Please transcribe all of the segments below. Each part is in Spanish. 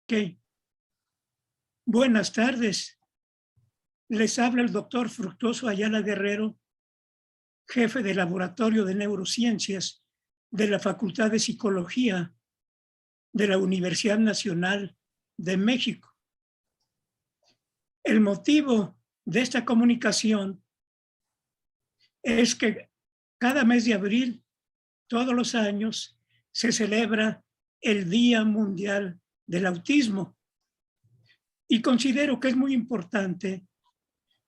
Ok, buenas tardes. Les habla el doctor Fructuoso Ayala Guerrero, jefe de Laboratorio de Neurociencias de la Facultad de Psicología de la Universidad Nacional de México. El motivo de esta comunicación es que cada mes de abril, todos los años, se celebra el Día Mundial del Autismo. Y considero que es muy importante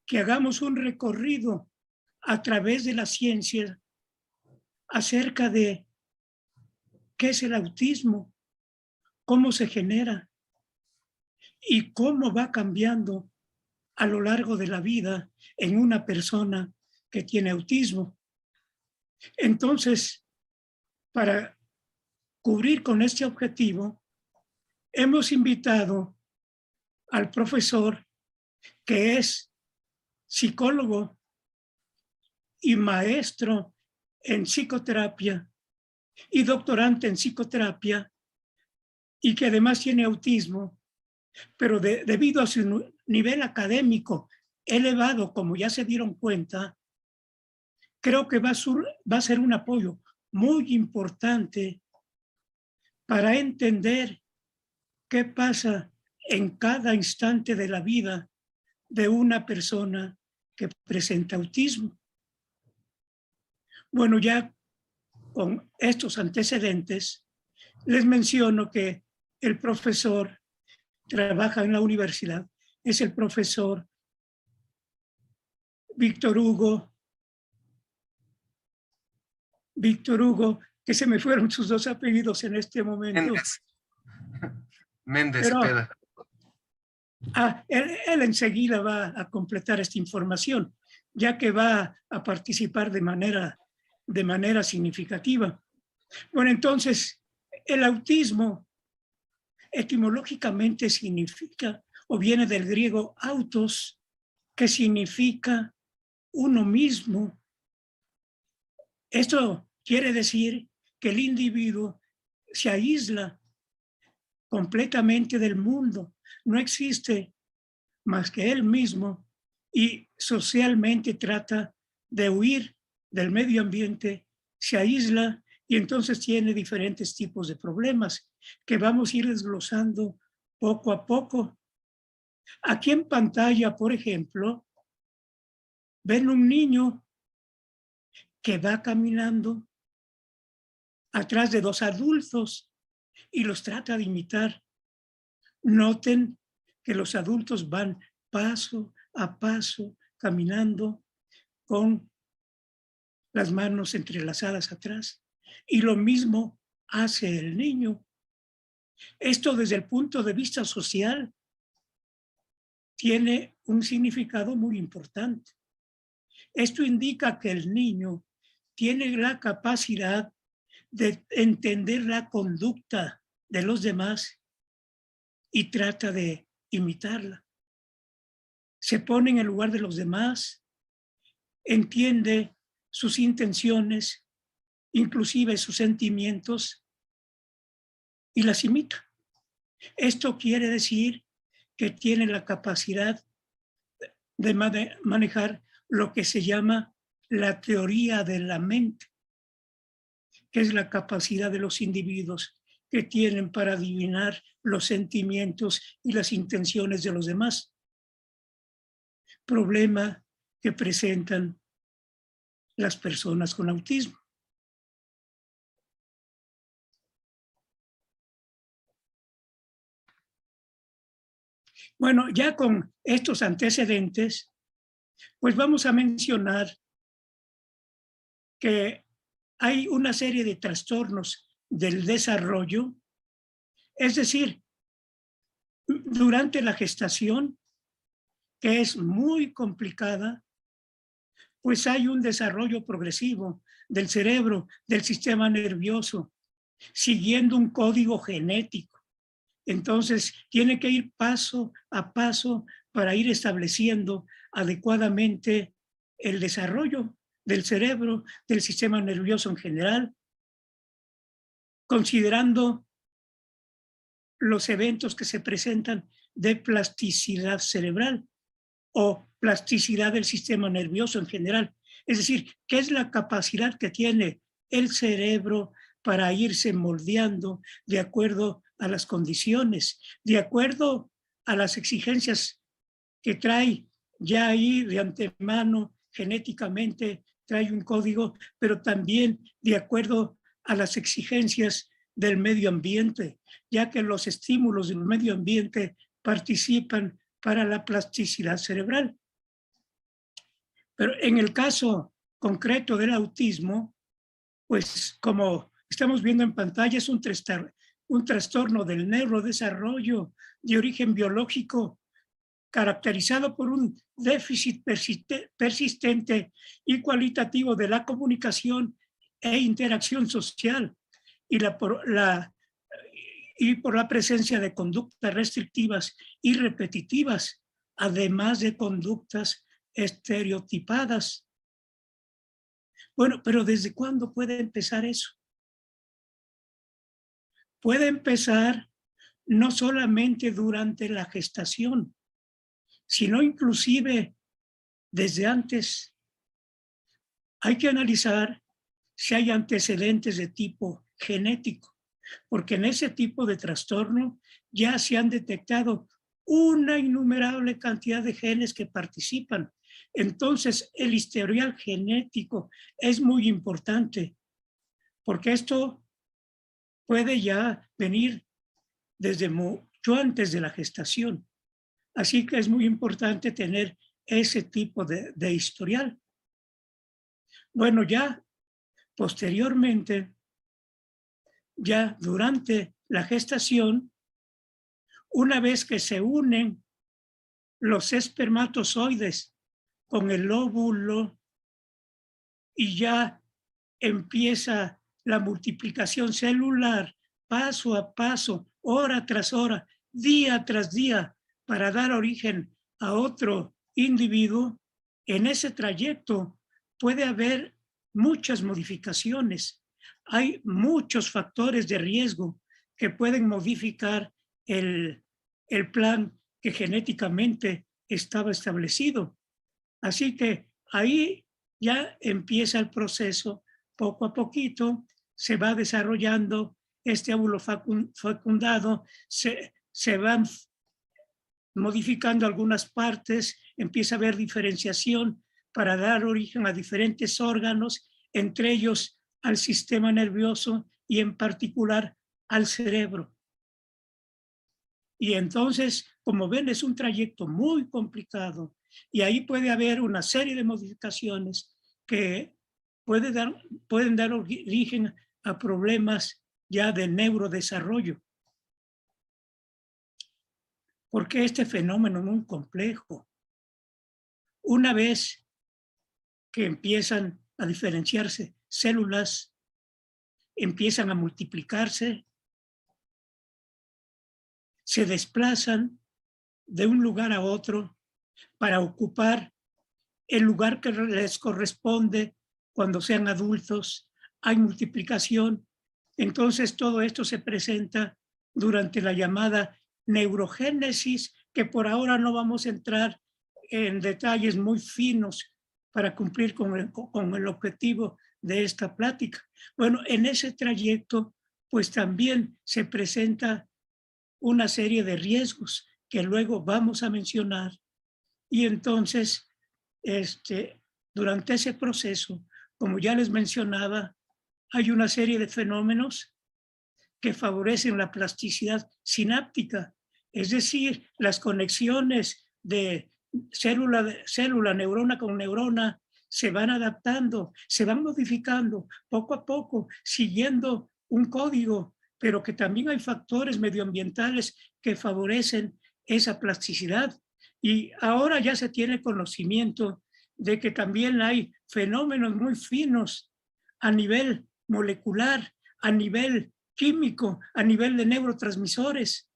que hagamos un recorrido a través de la ciencia acerca de qué es el autismo, cómo se genera y cómo va cambiando a lo largo de la vida en una persona que tiene autismo. Entonces, para cubrir con este objetivo, hemos invitado al profesor que es psicólogo y maestro en psicoterapia y doctorante en psicoterapia y que además tiene autismo, pero debido a su nivel académico elevado, como ya se dieron cuenta, creo que va a ser un apoyo muy importante para entender qué pasa en cada instante de la vida de una persona que presenta autismo. Bueno, ya con estos antecedentes, les menciono que el profesor trabaja en la universidad, es el profesor Víctor Hugo, que se me fueron sus dos apellidos en este momento. Méndez. Méndez Pero Cepeda. él enseguida va a completar esta información, ya que va a participar de manera significativa. Bueno, entonces, el autismo etimológicamente significa, o viene del griego autos, que significa uno mismo. Esto quiere decir que el individuo se aísla completamente del mundo, no existe más que él mismo y socialmente trata de huir del medio ambiente, se aísla y entonces tiene diferentes tipos de problemas que vamos a ir desglosando poco a poco. Aquí en pantalla, por ejemplo, ven un niño que va caminando atrás de dos adultos y los trata de imitar. Noten que los adultos van paso a paso caminando con las manos entrelazadas atrás. Y lo mismo hace el niño. Esto desde el punto de vista social tiene un significado muy importante. Esto indica que el niño tiene la capacidad de entender la conducta de los demás y trata de imitarla. Se pone en el lugar de los demás, entiende sus intenciones, inclusive sus sentimientos, y las imita. Esto quiere decir que tiene la capacidad de manejar lo que se llama la teoría de la mente, que es la capacidad de los individuos que tienen para adivinar los sentimientos y las intenciones de los demás. Problema que presentan las personas con autismo. Bueno, ya con estos antecedentes, pues vamos a mencionar que hay una serie de trastornos del desarrollo, es decir, durante la gestación, que es muy complicada, pues hay un desarrollo progresivo del cerebro, del sistema nervioso, siguiendo un código genético. Entonces, tiene que ir paso a paso para ir estableciendo adecuadamente el desarrollo del cerebro, del sistema nervioso en general, considerando los eventos que se presentan de plasticidad cerebral o plasticidad del sistema nervioso en general. Es decir, ¿qué es la capacidad que tiene el cerebro para irse moldeando de acuerdo a las condiciones, de acuerdo a las exigencias que trae ya ahí de antemano, genéticamente trae un código, pero también de acuerdo a las exigencias del medio ambiente, ya que los estímulos del medio ambiente participan para la plasticidad cerebral. Pero en el caso concreto del autismo, pues como estamos viendo en pantalla, es un trastorno del neurodesarrollo de origen biológico caracterizado por un déficit persistente y cualitativo de la comunicación e interacción social y por la presencia de conductas restrictivas y repetitivas, además de conductas estereotipadas. Bueno, pero ¿desde cuándo puede empezar eso? Puede empezar no solamente durante la gestación, sino inclusive desde antes. Hay que analizar si hay antecedentes de tipo genético, porque en ese tipo de trastorno ya se han detectado una innumerable cantidad de genes que participan. Entonces, el historial genético es muy importante, porque esto puede ya venir desde mucho antes de la gestación. Así que es muy importante tener ese tipo de historial. Bueno, ya posteriormente, ya durante la gestación, una vez que se unen los espermatozoides con el óvulo y ya empieza la multiplicación celular paso a paso, hora tras hora, día tras día, para dar origen a otro individuo, en ese trayecto puede haber muchas modificaciones. Hay muchos factores de riesgo que pueden modificar el plan que genéticamente estaba establecido. Así que ahí ya empieza el proceso, poco a poquito se va desarrollando este óvulo fecundado, se van modificando algunas partes, empieza a haber diferenciación para dar origen a diferentes órganos, entre ellos al sistema nervioso y en particular al cerebro. Y entonces, como ven, es un trayecto muy complicado y ahí puede haber una serie de modificaciones que pueden dar origen a problemas ya de neurodesarrollo. Porque este fenómeno es muy complejo. Una vez que empiezan a diferenciarse células, empiezan a multiplicarse, se desplazan de un lugar a otro para ocupar el lugar que les corresponde cuando sean adultos, hay multiplicación. Entonces todo esto se presenta durante la llamada neurogénesis, que por ahora no vamos a entrar en detalles muy finos para cumplir con el objetivo de esta plática. Bueno, en ese trayecto, pues también se presenta una serie de riesgos que luego vamos a mencionar. Y entonces, durante ese proceso, como ya les mencionaba, hay una serie de fenómenos que favorecen la plasticidad sináptica, es decir, las conexiones de célula, neurona con neurona, se van adaptando, se van modificando poco a poco, siguiendo un código, pero que también hay factores medioambientales que favorecen esa plasticidad. Y ahora ya se tiene conocimiento de que también hay fenómenos muy finos a nivel molecular, a nivel químico, a nivel de neurotransmisores,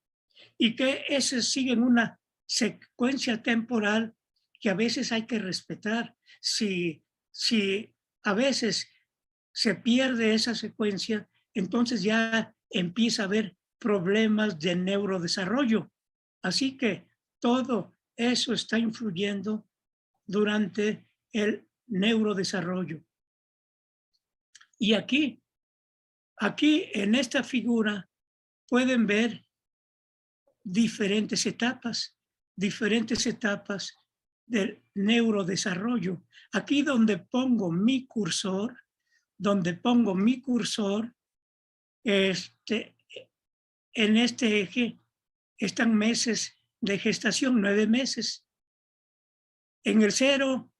y que esos siguen una secuencia temporal que a veces hay que respetar. Si a veces se pierde esa secuencia, entonces ya empieza a haber problemas de neurodesarrollo. Así que todo eso está influyendo durante el neurodesarrollo. Y aquí en esta figura pueden ver diferentes etapas del neurodesarrollo. Aquí donde pongo mi cursor, en este eje están meses de gestación, 9 meses. En el 0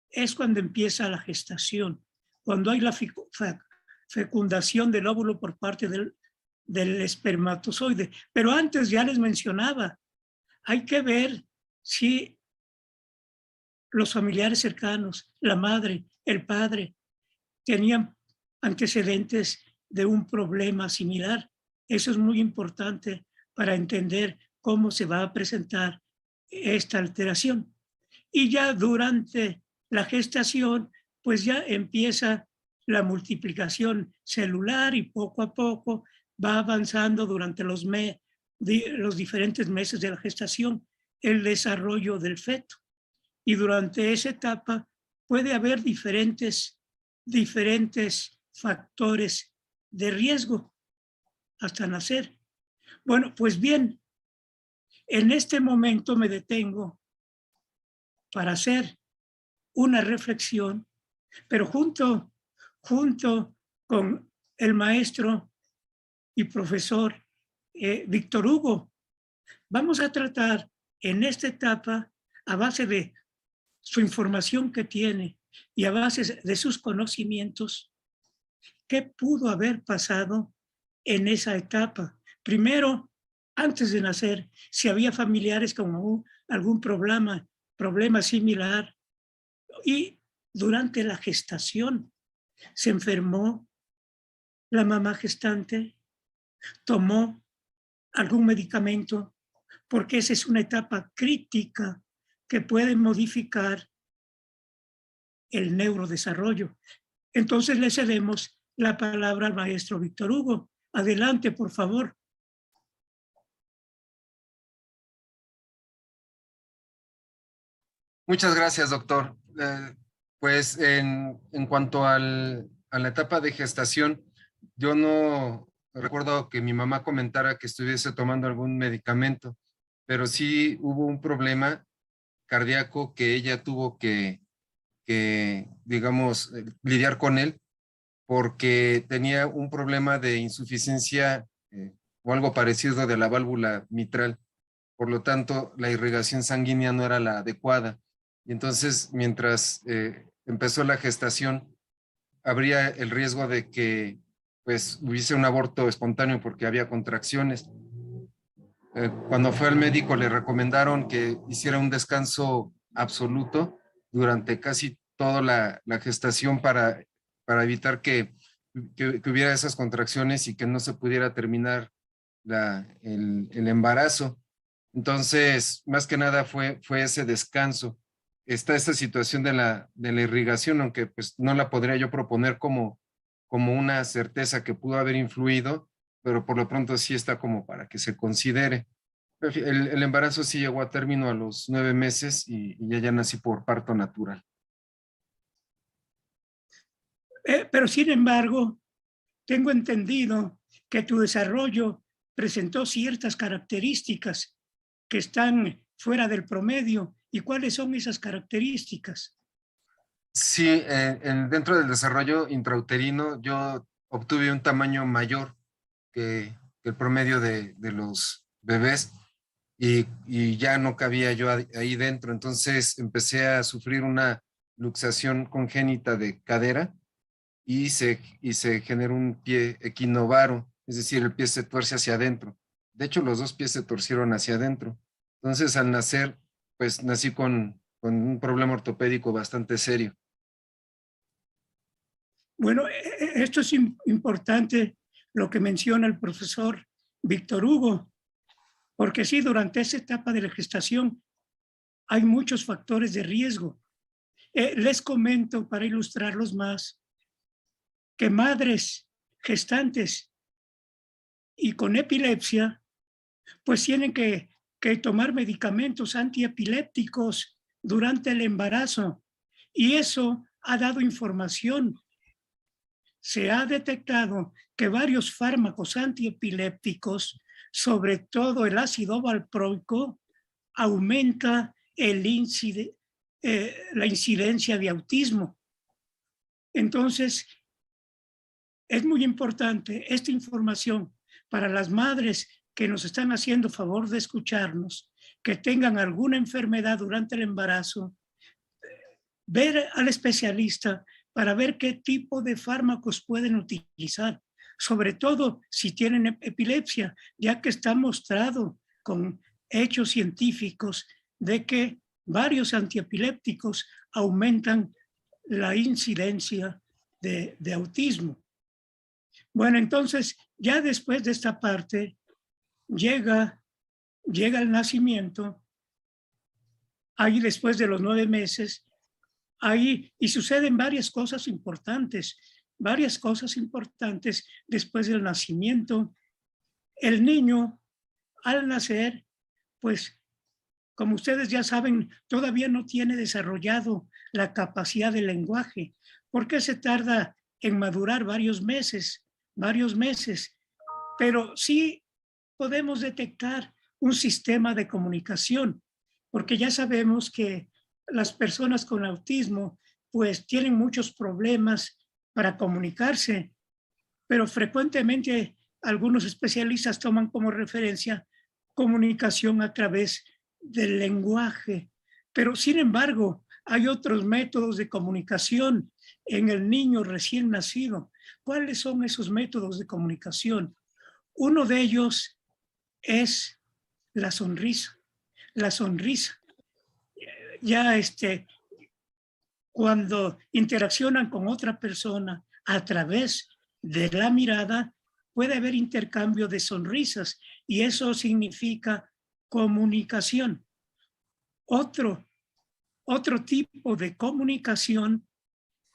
es cuando empieza la gestación, cuando hay la fecundación del óvulo por parte del espermatozoide. Pero antes ya les mencionaba, hay que ver si los familiares cercanos, la madre, el padre, tenían antecedentes de un problema similar. Eso es muy importante para entender cómo se va a presentar esta alteración. Y ya durante la gestación, pues ya empieza la multiplicación celular y poco a poco va avanzando durante los diferentes meses de la gestación el desarrollo del feto. Y durante esa etapa puede haber diferentes factores de riesgo hasta nacer. Bueno, pues bien, en este momento me detengo para hacer una reflexión, pero junto con el maestro y profesor Víctor Hugo, vamos a tratar en esta etapa, a base de su información que tiene y a base de sus conocimientos, qué pudo haber pasado en esa etapa. Primero, antes de nacer, si había familiares con algún problema similar, y durante la gestación se enfermó la mamá gestante, tomó algún medicamento, porque esa es una etapa crítica que puede modificar el neurodesarrollo. Entonces le cedemos la palabra al maestro Víctor Hugo. Adelante, por favor. Muchas gracias, doctor. Pues en cuanto a la etapa de gestación, yo no recuerdo que mi mamá comentara que estuviese tomando algún medicamento, pero sí hubo un problema cardíaco que ella tuvo que digamos, lidiar con él porque tenía un problema de insuficiencia o algo parecido de la válvula mitral. Por lo tanto, la irrigación sanguínea no era la adecuada. Y entonces, mientras empezó la gestación, habría el riesgo de que pues hubiese un aborto espontáneo porque había contracciones. Cuando fue al médico le recomendaron que hiciera un descanso absoluto durante casi toda la gestación para evitar que hubiera esas contracciones y que no se pudiera terminar el embarazo. Entonces, más que nada fue ese descanso. Está esta situación de la irrigación, aunque pues no la podría yo proponer como una certeza que pudo haber influido, pero por lo pronto sí está como para que se considere. El embarazo sí llegó a término a los 9 meses y ya nací por parto natural. Pero sin embargo, tengo entendido que tu desarrollo presentó ciertas características que están fuera del promedio. ¿Y cuáles son esas características? Sí, dentro del desarrollo intrauterino yo obtuve un tamaño mayor que el promedio de los bebés y ya no cabía yo ahí dentro. Entonces empecé a sufrir una luxación congénita de cadera y se genera un pie equinovaro, es decir, el pie se tuerce hacia adentro. De hecho, los dos pies se torcieron hacia adentro. Entonces, al nacer, pues nací con un problema ortopédico bastante serio. Bueno, esto es importante lo que menciona el profesor Víctor Hugo, porque sí, durante esa etapa de la gestación hay muchos factores de riesgo. Les comento para ilustrarlos más que madres gestantes y con epilepsia, pues tienen que tomar medicamentos antiepilépticos durante el embarazo. Y eso ha dado información. Se ha detectado que varios fármacos antiepilépticos, sobre todo el ácido valproico, aumenta la incidencia de autismo. Entonces, es muy importante esta información para las madres que nos están haciendo favor de escucharnos, que tengan alguna enfermedad durante el embarazo, ver al especialista para ver qué tipo de fármacos pueden utilizar, sobre todo si tienen epilepsia, ya que está mostrado con hechos científicos de que varios antiepilépticos aumentan la incidencia de autismo. Bueno, entonces, ya después de esta parte, llega el nacimiento, ahí después de los 9 meses, ahí, y suceden varias cosas importantes después del nacimiento. El niño, al nacer, pues, como ustedes ya saben, todavía no tiene desarrollado la capacidad del lenguaje, porque se tarda en madurar varios meses, pero sí podemos detectar un sistema de comunicación, porque ya sabemos que las personas con autismo pues tienen muchos problemas para comunicarse, pero frecuentemente algunos especialistas toman como referencia comunicación a través del lenguaje. Pero sin embargo, hay otros métodos de comunicación en el niño recién nacido. ¿Cuáles son esos métodos de comunicación? Uno de ellos es la sonrisa. La sonrisa. Ya cuando interaccionan con otra persona a través de la mirada, puede haber intercambio de sonrisas y eso significa comunicación. Otro tipo de comunicación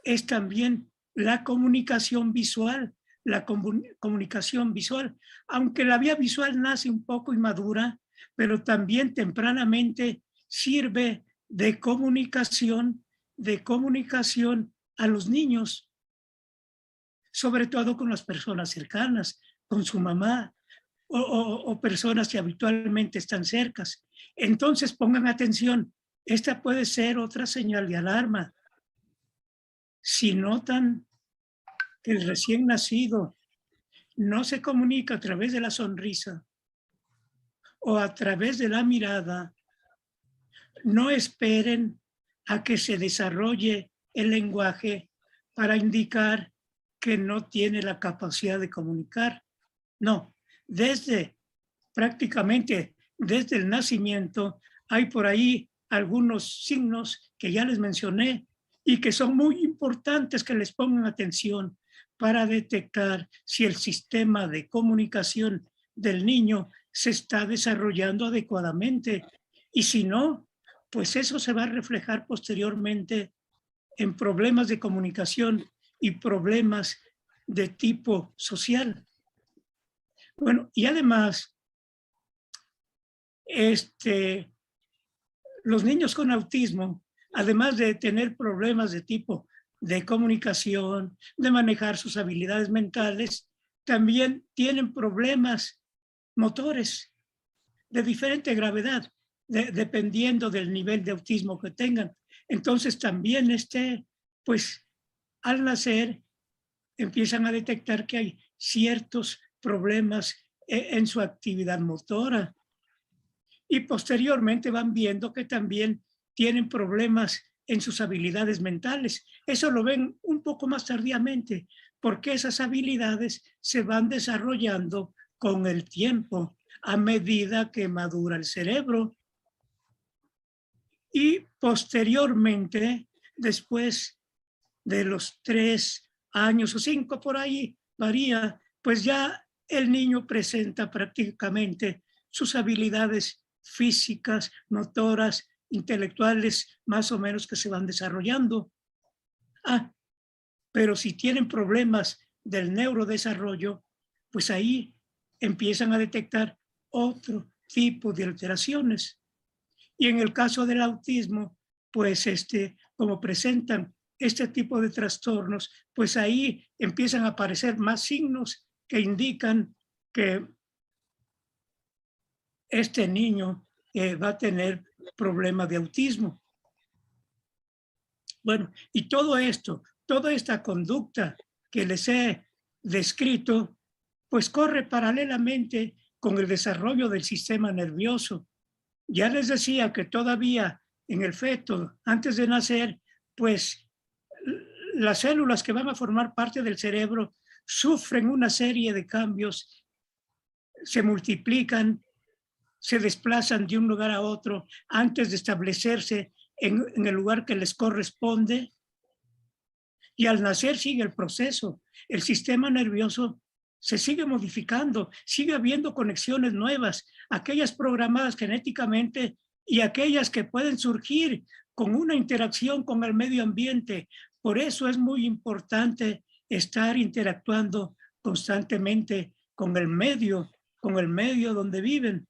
es también la comunicación visual. Comunicación visual, aunque la vía visual nace un poco inmadura, pero también tempranamente sirve de comunicación a los niños, sobre todo con las personas cercanas, con su mamá o personas que habitualmente están cercas. Entonces pongan atención, esta puede ser otra señal de alarma. Si notan que el recién nacido no se comunica a través de la sonrisa o a través de la mirada, no esperen a que se desarrolle el lenguaje para indicar que no tiene la capacidad de comunicar. No, prácticamente desde el nacimiento hay por ahí algunos signos que ya les mencioné y que son muy importantes que les pongan atención para detectar si el sistema de comunicación del niño se está desarrollando adecuadamente. Y si no, pues eso se va a reflejar posteriormente en problemas de comunicación y problemas de tipo social. Bueno, y además, los niños con autismo, además de tener problemas de tipo de comunicación, de manejar sus habilidades mentales, también tienen problemas motores de diferente gravedad, dependiendo del nivel de autismo que tengan. Entonces también pues al nacer empiezan a detectar que hay ciertos problemas en su actividad motora y posteriormente van viendo que también tienen problemas en sus habilidades mentales. Eso lo ven un poco más tardíamente, porque esas habilidades se van desarrollando con el tiempo a medida que madura el cerebro. Y posteriormente, después de los 3 años o 5 por ahí, varía, pues ya el niño presenta prácticamente sus habilidades físicas, motoras, intelectuales, más o menos que se van desarrollando. Pero si tienen problemas del neurodesarrollo, pues ahí empiezan a detectar otro tipo de alteraciones. Y en el caso del autismo, pues como presentan este tipo de trastornos, pues ahí empiezan a aparecer más signos que indican que este niño va a tener problemas de autismo. Bueno, y todo esto, toda esta conducta que les he descrito, pues corre paralelamente con el desarrollo del sistema nervioso. Ya les decía que todavía en el feto, antes de nacer, pues las células que van a formar parte del cerebro sufren una serie de cambios, se multiplican, se desplazan de un lugar a otro antes de establecerse en el lugar que les corresponde. Y al nacer sigue el proceso. El sistema nervioso se sigue modificando, sigue habiendo conexiones nuevas, aquellas programadas genéticamente y aquellas que pueden surgir con una interacción con el medio ambiente. Por eso es muy importante estar interactuando constantemente con el medio donde viven.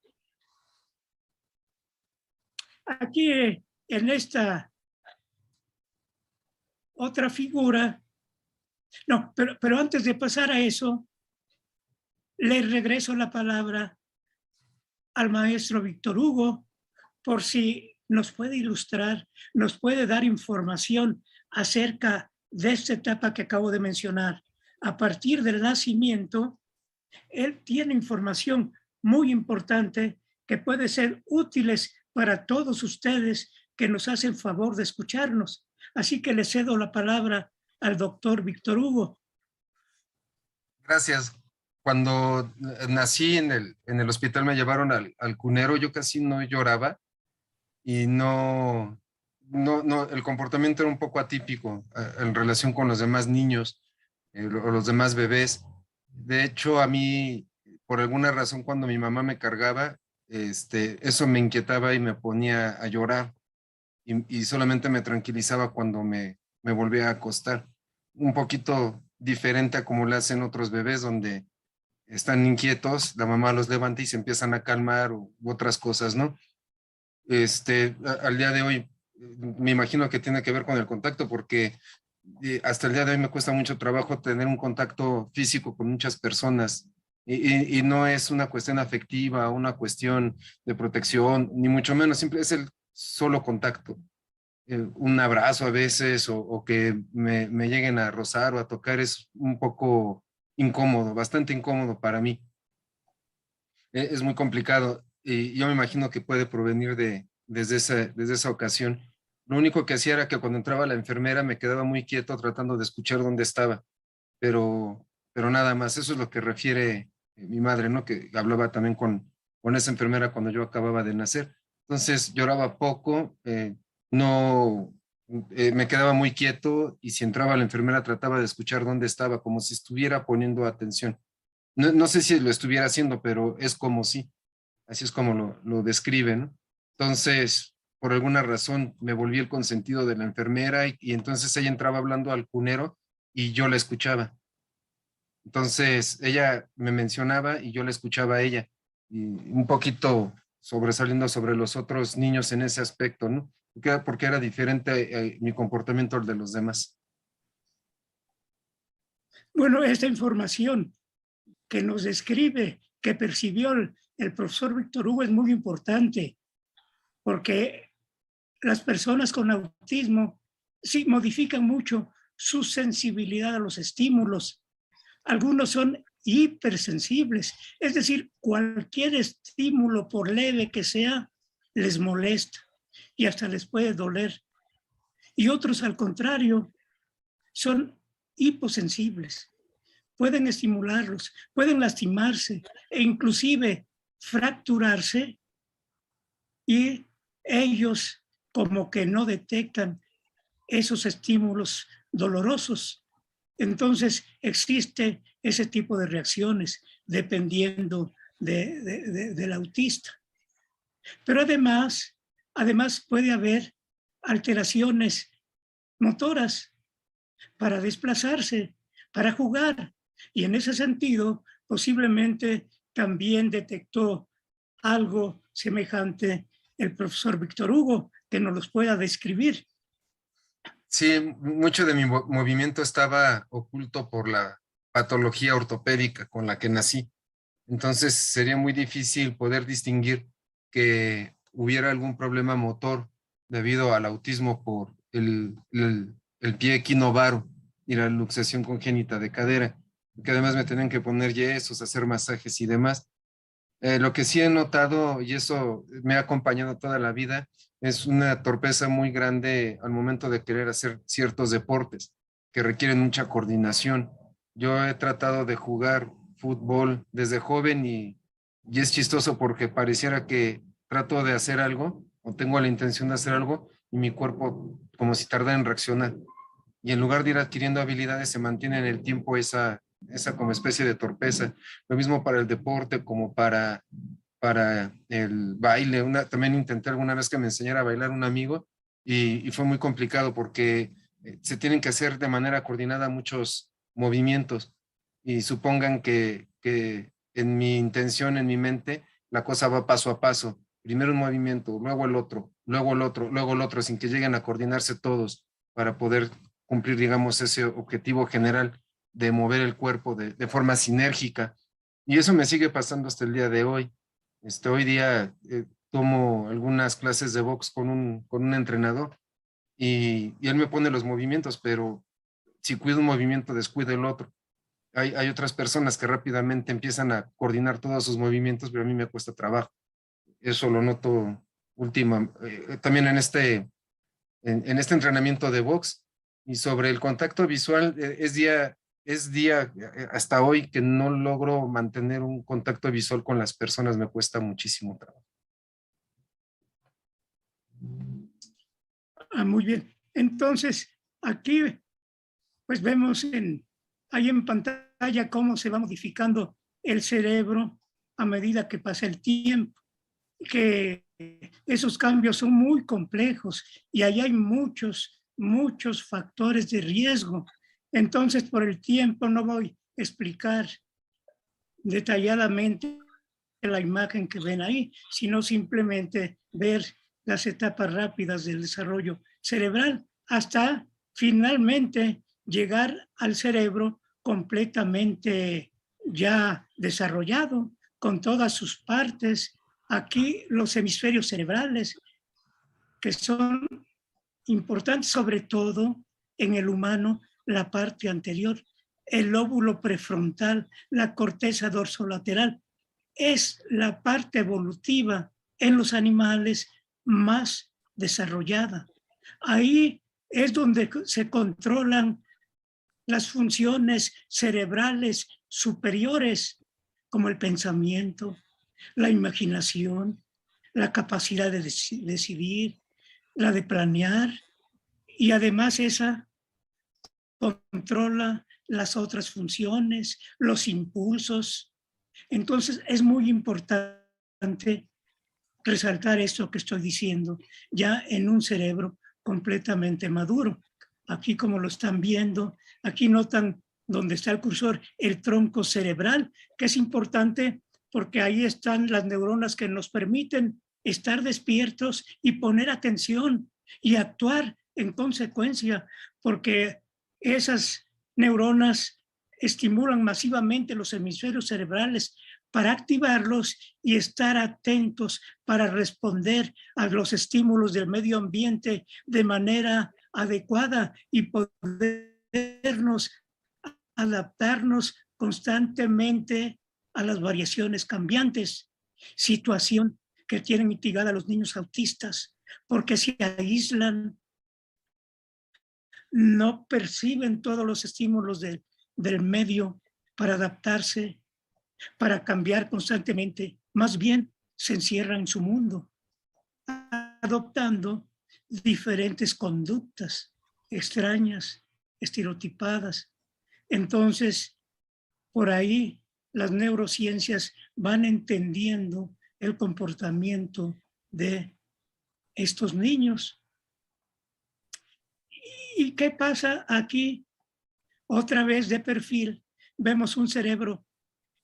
Aquí en esta otra figura, no, pero antes de pasar a eso, le regreso la palabra al maestro Víctor Hugo, por si nos puede ilustrar, nos puede dar información acerca de esta etapa que acabo de mencionar. A partir del nacimiento, él tiene información muy importante que puede ser útiles para todos ustedes que nos hacen favor de escucharnos. Así que le cedo la palabra al doctor Víctor Hugo. Gracias. Cuando nací en el hospital me llevaron al cunero, yo casi no lloraba y el comportamiento era un poco atípico en relación con los demás niños o los demás bebés. De hecho, a mí, por alguna razón, cuando mi mamá me cargaba, eso me inquietaba y me ponía a llorar y solamente me tranquilizaba cuando me volvía a acostar. Un poquito diferente a como lo hacen otros bebés, donde están inquietos, la mamá los levanta y se empiezan a calmar u otras cosas, ¿no? Al día de hoy, me imagino que tiene que ver con el contacto, porque hasta el día de hoy me cuesta mucho trabajo tener un contacto físico con muchas personas. Y no es una cuestión afectiva, una cuestión de protección, ni mucho menos, siempre es el solo contacto. Un abrazo a veces o que me lleguen a rozar o a tocar es un poco incómodo, bastante incómodo para mí. Es muy complicado y yo me imagino que puede provenir desde esa ocasión. Lo único que hacía era que cuando entraba la enfermera me quedaba muy quieto tratando de escuchar dónde estaba, pero nada más. Eso es lo que refiere mi madre, ¿no? Que hablaba también con esa enfermera cuando yo acababa de nacer. Entonces lloraba poco, no, me quedaba muy quieto y si entraba la enfermera trataba de escuchar dónde estaba, como si estuviera poniendo atención. No sé si lo estuviera haciendo, pero es como si, así es como lo describen, ¿no? Entonces, por alguna razón, me volví el consentido de la enfermera y entonces ella entraba hablando al cunero y yo la escuchaba. Entonces, ella me mencionaba y yo la escuchaba a ella, y un poquito sobresaliendo sobre los otros niños en ese aspecto, ¿no? Porque era diferente mi comportamiento al de los demás. Bueno, esta información que nos describe, que percibió el profesor Víctor Hugo es muy importante, porque las personas con autismo sí modifican mucho su sensibilidad a los estímulos. Algunos son hipersensibles, es decir, cualquier estímulo, por leve que sea, les molesta y hasta les puede doler. Y otros, al contrario, son hiposensibles. Pueden estimularlos, pueden lastimarse e inclusive fracturarse y ellos como que no detectan esos estímulos dolorosos. Entonces existe ese tipo de reacciones dependiendo del autista. Pero además puede haber alteraciones motoras para desplazarse, para jugar. Y en ese sentido, posiblemente también detectó algo semejante el profesor Víctor Hugo, que nos los pueda describir. Sí, mucho de mi movimiento estaba oculto por la patología ortopédica con la que nací. Entonces sería muy difícil poder distinguir que hubiera algún problema motor debido al autismo por el pie equinovaro y la luxación congénita de cadera, que además me tenían que poner yesos, hacer masajes y demás. Lo que sí he notado, y eso me ha acompañado toda la vida, es una torpeza muy grande al momento de querer hacer ciertos deportes que requieren mucha coordinación. Yo he tratado de jugar fútbol desde joven y es chistoso porque pareciera que trato de hacer algo o tengo la intención de hacer algo y mi cuerpo como si tardara en reaccionar. Y en lugar de ir adquiriendo habilidades, se mantiene en el tiempo esa como especie de torpeza. Lo mismo para el deporte como para el baile. También intenté alguna vez que me enseñara a bailar un amigo y fue muy complicado porque se tienen que hacer de manera coordinada muchos movimientos y supongan que en mi intención, en mi mente, la cosa va paso a paso. Primero un movimiento, luego el otro, luego el otro, luego el otro, sin que lleguen a coordinarse todos para poder cumplir, digamos, ese objetivo general de mover el cuerpo de forma sinérgica. Y eso me sigue pasando hasta el día de hoy. Hoy día tomo algunas clases de box con un entrenador y él me pone los movimientos, pero si cuido un movimiento, descuido el otro. Hay otras personas que rápidamente empiezan a coordinar todos sus movimientos, pero a mí me cuesta trabajo. Eso lo noto también en este entrenamiento de box. Y sobre el contacto visual, es día hasta hoy que no logro mantener un contacto visual con las personas, me cuesta muchísimo trabajo. Muy bien. Entonces, aquí pues vemos ahí en pantalla cómo se va modificando el cerebro a medida que pasa el tiempo, que esos cambios son muy complejos y ahí hay muchos factores de riesgo. Entonces, por el tiempo no voy a explicar detalladamente la imagen que ven ahí, sino simplemente ver las etapas rápidas del desarrollo cerebral hasta finalmente llegar al cerebro completamente ya desarrollado con todas sus partes. Aquí los hemisferios cerebrales, que son importantes sobre todo en el humano, la parte anterior, el lóbulo prefrontal, la corteza dorsolateral, es la parte evolutiva en los animales más desarrollada. Ahí es donde se controlan las funciones cerebrales superiores, como el pensamiento, la imaginación, la capacidad de decidir, la de planear, y además esa controla las otras funciones, los impulsos. Entonces es muy importante resaltar esto que estoy diciendo, ya en un cerebro completamente maduro. Aquí, como lo están viendo, aquí notan donde está el cursor, el tronco cerebral, que es importante porque ahí están las neuronas que nos permiten estar despiertos y poner atención y actuar en consecuencia, porque esas neuronas estimulan masivamente los hemisferios cerebrales para activarlos y estar atentos para responder a los estímulos del medio ambiente de manera adecuada y podernos adaptarnos constantemente a las variaciones cambiantes, situación que tienen mitigada a los niños autistas, porque se aíslan, no perciben todos los estímulos del medio para adaptarse, para cambiar constantemente, más bien se encierran en su mundo, adoptando diferentes conductas extrañas, estereotipadas. Entonces, por ahí las neurociencias van entendiendo el comportamiento de estos niños. ¿Y qué pasa aquí? Otra vez de perfil, vemos un cerebro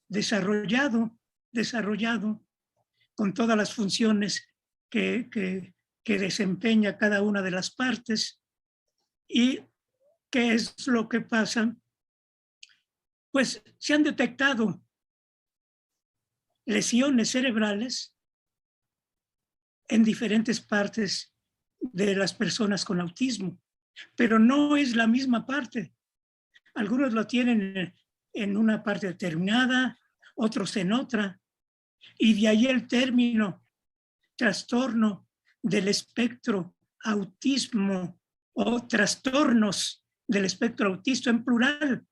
desarrollado, desarrollado con todas las funciones que desempeña cada una de las partes. ¿Y qué es lo que pasa? Pues se han detectado lesiones cerebrales en diferentes partes de las personas con autismo, pero no es la misma parte. Algunos lo tienen en una parte determinada, otros en otra, y de ahí el término trastorno del espectro autismo o trastornos del espectro autista en plural,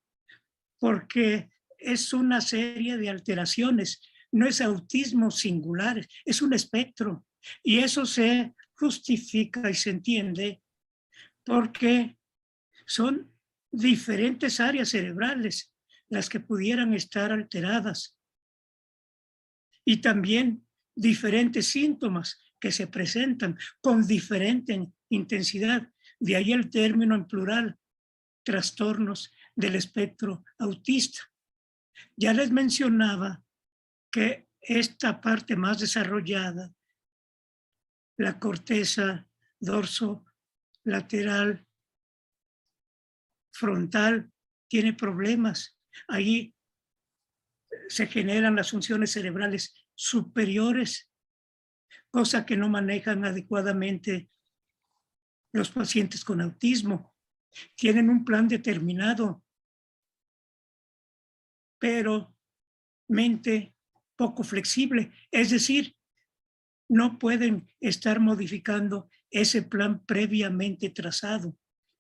porque es una serie de alteraciones, no es autismo singular, es un espectro. Y eso se justifica y se entiende porque son diferentes áreas cerebrales las que pudieran estar alteradas y también diferentes síntomas que se presentan con diferente intensidad. De ahí el término en plural, trastornos del espectro autista. Ya les mencionaba que esta parte más desarrollada, la corteza dorso lateral frontal, tiene problemas. Ahí se generan las funciones cerebrales superiores, cosa que no manejan adecuadamente los pacientes con autismo. Tienen un plan determinado, pero mente poco flexible, es decir, no pueden estar modificando ese plan previamente trazado,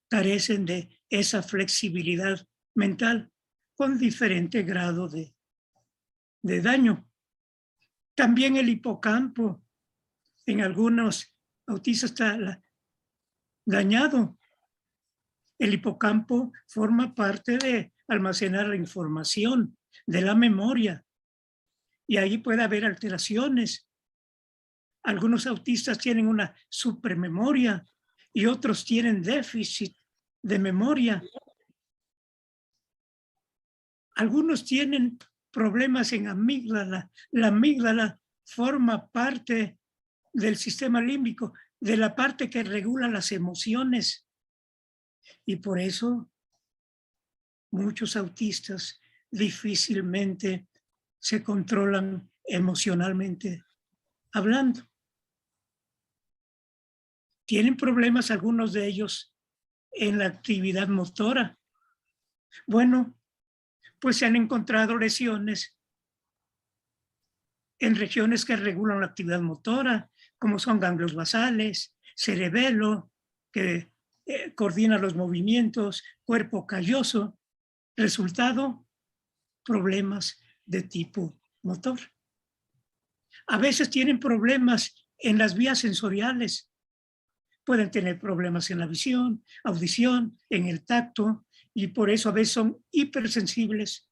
carecen de esa flexibilidad mental con diferente grado de daño. También el hipocampo en algunos autistas está dañado. El hipocampo forma parte de almacenar la información, de la memoria, y ahí puede haber alteraciones. Algunos autistas tienen una supermemoria y otros tienen déficit de memoria. Algunos tienen problemas en amígdala. La amígdala forma parte del sistema límbico, de la parte que regula las emociones. Y por eso muchos autistas difícilmente se controlan emocionalmente hablando. Tienen problemas algunos de ellos en la actividad motora. Bueno, pues se han encontrado lesiones en regiones que regulan la actividad motora, como son ganglios basales, cerebelo, que coordina los movimientos, cuerpo calloso. Resultado, problemas de tipo motor. A veces tienen problemas en las vías sensoriales. Pueden tener problemas en la visión, audición, en el tacto, y por eso a veces son hipersensibles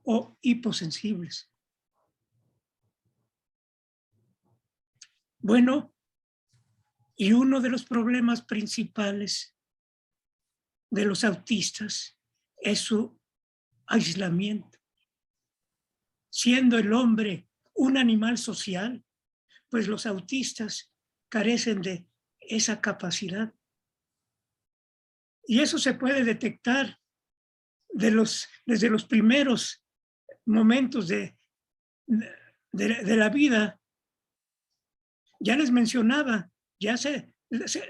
o hiposensibles. Bueno, y uno de los problemas principales de los autistas es su aislamiento. Siendo el hombre un animal social, pues los autistas carecen de esa capacidad. Y eso se puede detectar desde los primeros momentos de la vida. Ya les mencionaba, ya se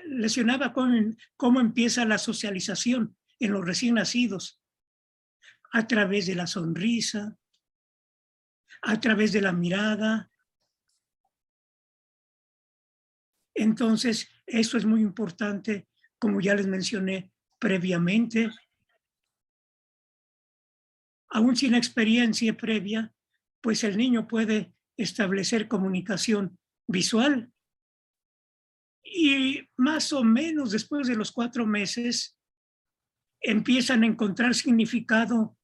lesionaba con cómo empieza la socialización en los recién nacidos, a través de la sonrisa, a través de la mirada. Entonces, eso es muy importante, como ya les mencioné previamente. Aún sin experiencia previa, pues el niño puede establecer comunicación visual. Y más o menos después de los 4 meses, empiezan a encontrar significado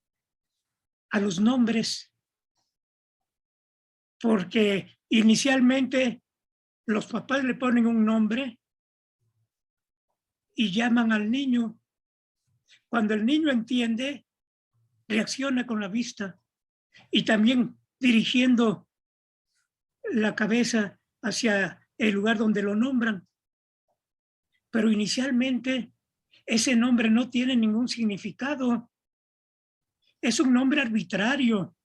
a los nombres, porque inicialmente los papás le ponen un nombre y llaman al niño. Cuando el niño entiende, reacciona con la vista y también dirigiendo la cabeza hacia el lugar donde lo nombran. Pero inicialmente ese nombre no tiene ningún significado. Es un nombre arbitrario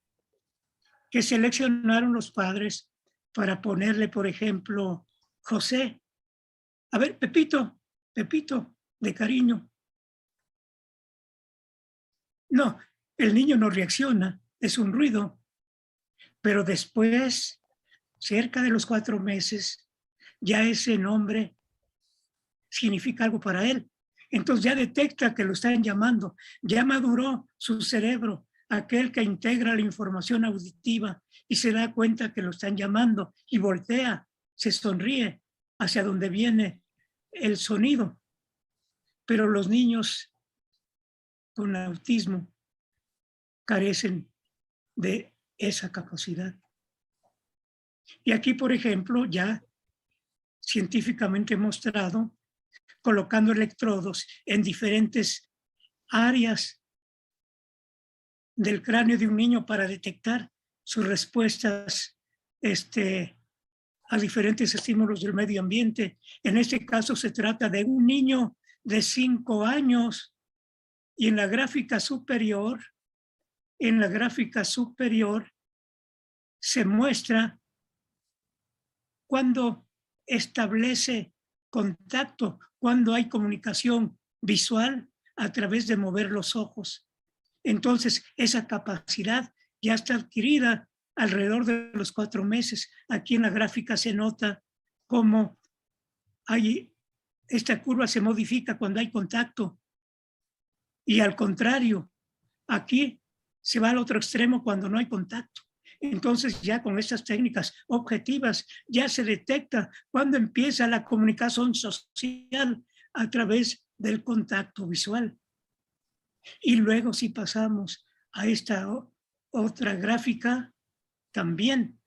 que seleccionaron los padres para ponerle, por ejemplo, José. A ver, Pepito, Pepito, de cariño. No, el niño no reacciona, es un ruido. Pero después, cerca de los 4 meses, ya ese nombre significa algo para él. Entonces ya detecta que lo están llamando, ya maduró su cerebro, aquel que integra la información auditiva y se da cuenta que lo están llamando y voltea, se sonríe hacia donde viene el sonido. Pero los niños con autismo carecen de esa capacidad. Y aquí, por ejemplo, ya científicamente mostrado, colocando electrodos en diferentes áreas del cráneo de un niño para detectar sus respuestas a diferentes estímulos del medio ambiente. En este caso se trata de un niño de 5 años y en la gráfica superior se muestra cuando establece contacto, cuando hay comunicación visual a través de mover los ojos. Entonces, esa capacidad ya está adquirida alrededor de los 4 meses. Aquí en la gráfica se nota cómo esta curva se modifica cuando hay contacto. Y al contrario, aquí se va al otro extremo cuando no hay contacto. Entonces ya con estas técnicas objetivas ya se detecta cuando empieza la comunicación social a través del contacto visual. Y luego si pasamos a esta otra gráfica, también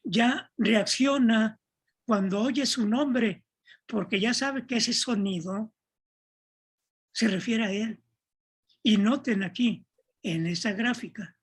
ya reacciona cuando oye su nombre, porque ya sabe que ese sonido se refiere a él. Y noten aquí, en esa gráfica,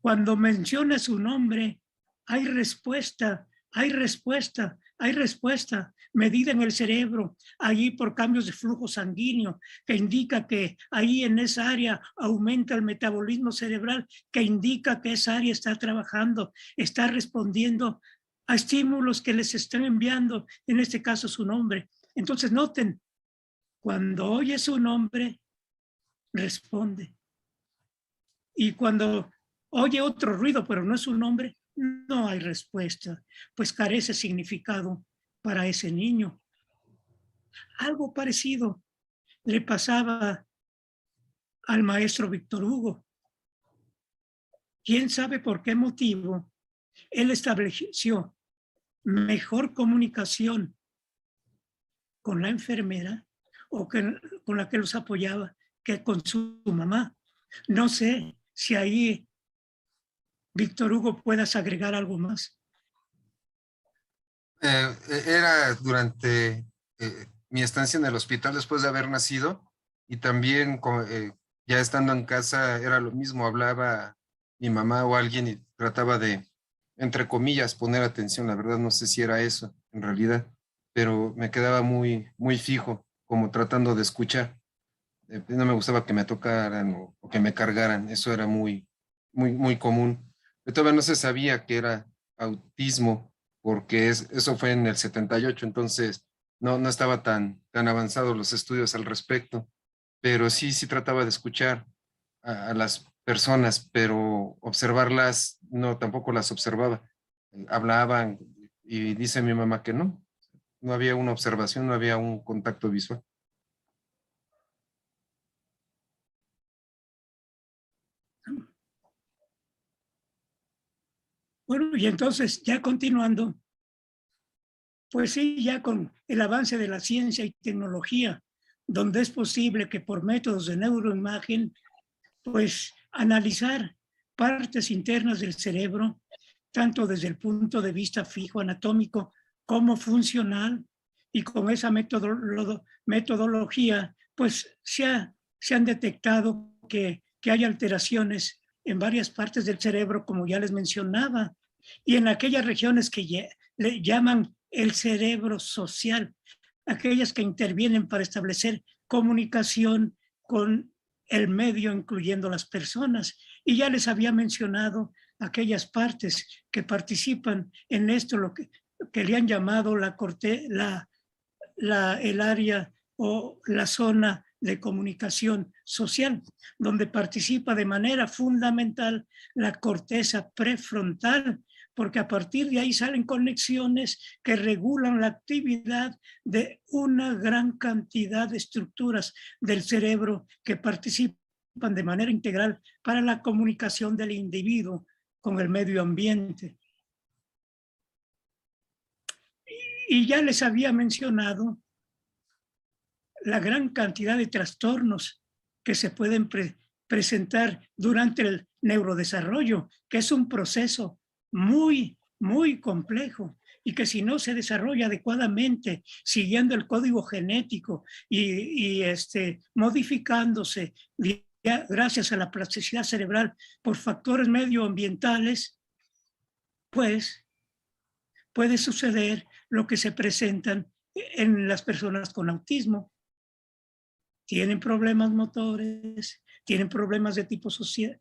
cuando menciona su nombre, hay respuesta, hay respuesta, hay respuesta medida en el cerebro, allí por cambios de flujo sanguíneo, que indica que ahí en esa área aumenta el metabolismo cerebral, que indica que esa área está trabajando, está respondiendo a estímulos que les están enviando, en este caso su nombre. Entonces noten, cuando oye su nombre, responde. Y cuando oye otro ruido, pero no es un nombre, no hay respuesta, pues carece significado para ese niño. Algo parecido le pasaba al maestro Víctor Hugo. ¿Quién sabe por qué motivo él estableció mejor comunicación con la enfermera o con la que los apoyaba que con su mamá? No sé si ahí, Víctor Hugo, puedas agregar algo más. Era durante mi estancia en el hospital después de haber nacido y también ya estando en casa era lo mismo, hablaba mi mamá o alguien y trataba de, entre comillas, poner atención. La verdad no sé si era eso en realidad, pero me quedaba muy fijo, como tratando de escuchar. No me gustaba que me tocaran o que me cargaran, eso era muy común. Pero todavía no se sabía que era autismo, porque eso fue en el 78, entonces no estaba tan avanzados los estudios al respecto, pero sí trataba de escuchar a las personas, pero observarlas, no, tampoco las observaba. Hablaban y dice mi mamá que no había una observación, no había un contacto visual. Bueno, y entonces ya continuando, pues sí, ya con el avance de la ciencia y tecnología, donde es posible que por métodos de neuroimagen, pues analizar partes internas del cerebro, tanto desde el punto de vista fijo anatómico como funcional, y con esa metodología, pues se han detectado que hay alteraciones en varias partes del cerebro, como ya les mencionaba, y en aquellas regiones que le llaman el cerebro social, aquellas que intervienen para establecer comunicación con el medio, incluyendo las personas. Y ya les había mencionado aquellas partes que participan en esto, lo que le han llamado el área o la zona de comunicación social, donde participa de manera fundamental la corteza prefrontal, porque a partir de ahí salen conexiones que regulan la actividad de una gran cantidad de estructuras del cerebro que participan de manera integral para la comunicación del individuo con el medio ambiente. Y ya les había mencionado la gran cantidad de trastornos que se pueden presentar durante el neurodesarrollo, que es un proceso muy, muy complejo y que si no se desarrolla adecuadamente, siguiendo el código genético y modificándose gracias a la plasticidad cerebral por factores medioambientales, pues puede suceder lo que se presentan en las personas con autismo. Tienen problemas motores, tienen problemas de tipo social,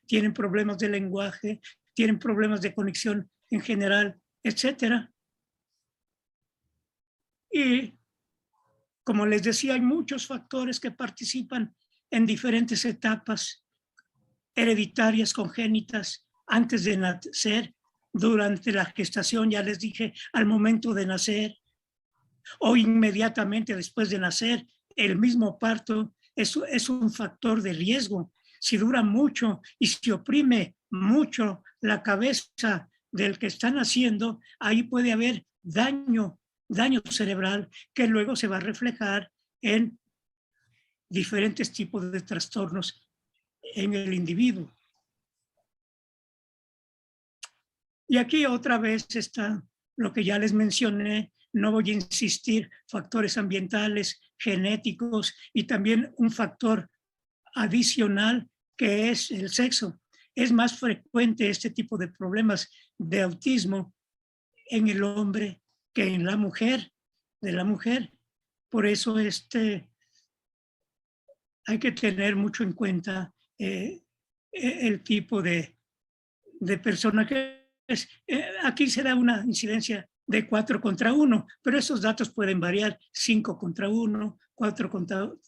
tienen problemas de lenguaje, tienen problemas de conexión en general, etc. Y como les decía, hay muchos factores que participan en diferentes etapas hereditarias, congénitas, antes de nacer, durante la gestación, ya les dije, al momento de nacer, o inmediatamente después de nacer. El mismo parto es un factor de riesgo. Si dura mucho y si oprime mucho la cabeza del que está naciendo, ahí puede haber daño cerebral que luego se va a reflejar en diferentes tipos de trastornos en el individuo. Y aquí otra vez está lo que ya les mencioné. No voy a insistir, factores ambientales, genéticos y también un factor adicional que es el sexo. Es más frecuente este tipo de problemas de autismo en el hombre que en la mujer, de la mujer. Por eso hay que tener mucho en cuenta el tipo de persona que es. Aquí se da una incidencia de 4 contra 1, pero esos datos pueden variar, 5 contra 1, 4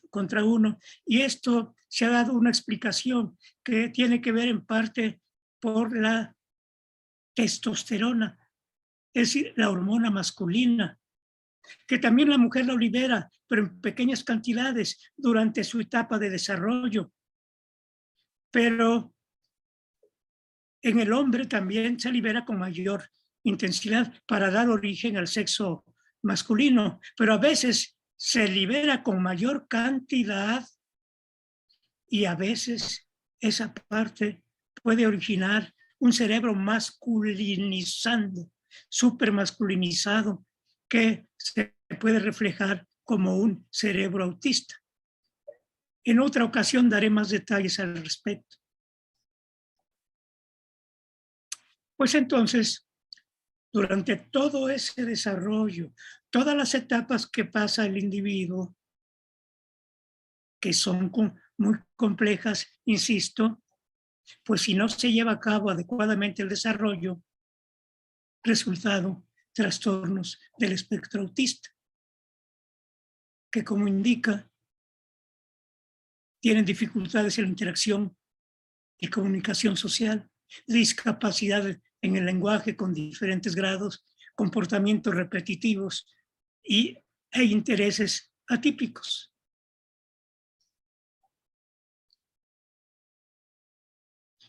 contra 1, y esto se ha dado una explicación que tiene que ver en parte por la testosterona, es decir, la hormona masculina, que también la mujer lo libera, pero en pequeñas cantidades durante su etapa de desarrollo. Pero en el hombre también se libera con mayor intensidad para dar origen al sexo masculino, pero a veces se libera con mayor cantidad y a veces esa parte puede originar un cerebro masculinizando, supermasculinizado, que se puede reflejar como un cerebro autista. En otra ocasión daré más detalles al respecto. Pues entonces, durante todo ese desarrollo, todas las etapas que pasa el individuo, que son muy complejas, insisto, pues si no se lleva a cabo adecuadamente el desarrollo, resultado, trastornos del espectro autista, que como indica, tienen dificultades en la interacción y comunicación social, discapacidad en el lenguaje con diferentes grados, comportamientos repetitivos e intereses atípicos.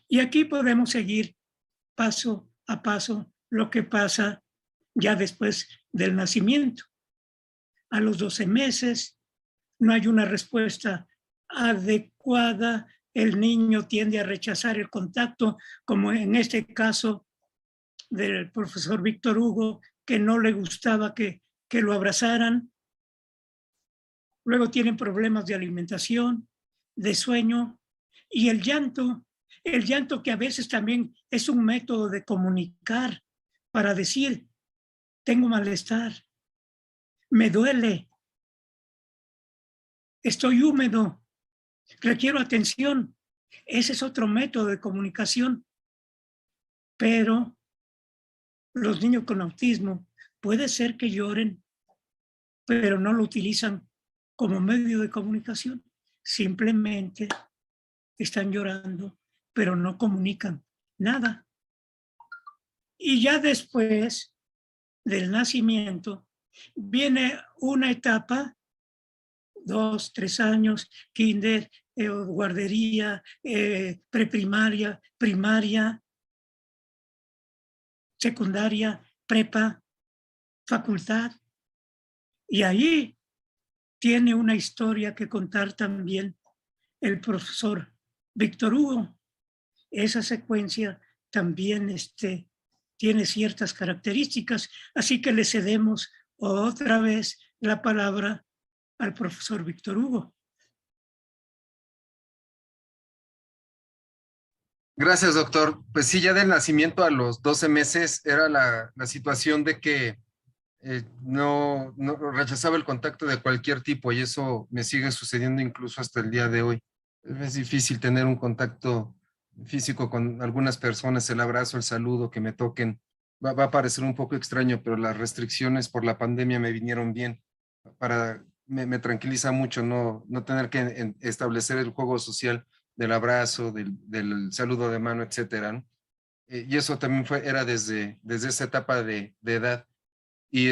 Y aquí podemos seguir paso a paso lo que pasa ya después del nacimiento. A los 12 meses no hay una respuesta adecuada, el niño tiende a rechazar el contacto, como en este caso del profesor Víctor Hugo, que no le gustaba que lo abrazaran. Luego tienen problemas de alimentación, de sueño, y el llanto El llanto, que a veces también es un método de comunicar para decir, tengo malestar, me duele, estoy húmedo, requiero atención. Ese es otro método de comunicación. Pero los niños con autismo puede ser que lloren, pero no lo utilizan como medio de comunicación. Simplemente están llorando, pero no comunican nada. Y ya después del nacimiento viene una etapa, 2, 3 años, kinder, guardería, preprimaria, primaria, secundaria, prepa, facultad. Y ahí tiene una historia que contar también el profesor Víctor Hugo. Esa secuencia también tiene ciertas características, así que le cedemos otra vez la palabra al profesor Víctor Hugo. Gracias, doctor. Pues sí, ya del nacimiento a los 12 meses era la situación de que no rechazaba el contacto de cualquier tipo y eso me sigue sucediendo incluso hasta el día de hoy. Es difícil tener un contacto físico con algunas personas, el abrazo, el saludo, que me toquen. Va a parecer un poco extraño, pero las restricciones por la pandemia me vinieron bien. Me tranquiliza mucho no tener que establecer el juego social del abrazo, del saludo de mano, etcétera, ¿no? Y eso también era desde esa etapa de edad. Y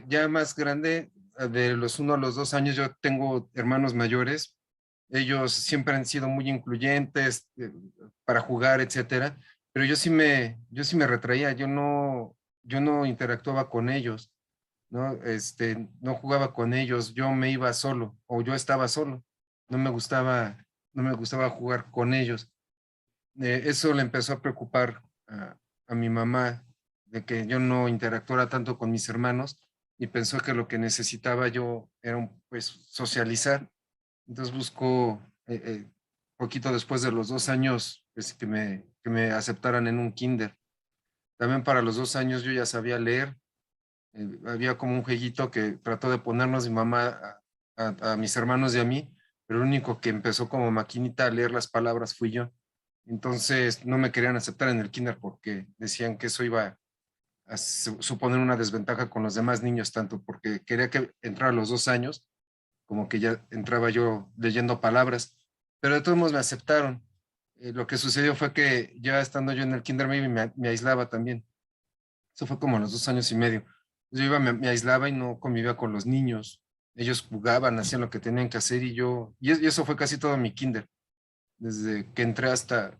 ya más grande, de los 1 a los 2 años, yo tengo hermanos mayores. Ellos siempre han sido muy incluyentes para jugar, etcétera. Pero yo sí me retraía, yo no interactuaba con ellos, ¿no? No jugaba con ellos, yo me iba solo o yo estaba solo. No me gustaba, no me gustaba jugar con ellos. Eso le empezó a preocupar a mi mamá, de que yo no interactuara tanto con mis hermanos, y pensó que lo que necesitaba yo era pues socializar. Entonces buscó, poquito después de los 2 años, pues, que me aceptaran en un kinder. También para los 2 años yo ya sabía leer. Había como un jueguito que trató de ponernos mi mamá a mis hermanos y a mí, pero el único que empezó como maquinita a leer las palabras fui yo. Entonces no me querían aceptar en el kinder porque decían que eso iba a suponer una desventaja con los demás niños, tanto porque quería que entrara a los 2 años, como que ya entraba yo leyendo palabras, pero de todos modos me aceptaron. Lo que sucedió fue que ya estando yo en el kinder me aislaba también. Eso fue como a los 2 años y medio. Yo me aislaba y no convivía con los niños. Ellos jugaban, hacían lo que tenían que hacer y eso fue casi todo mi kinder. Desde que entré hasta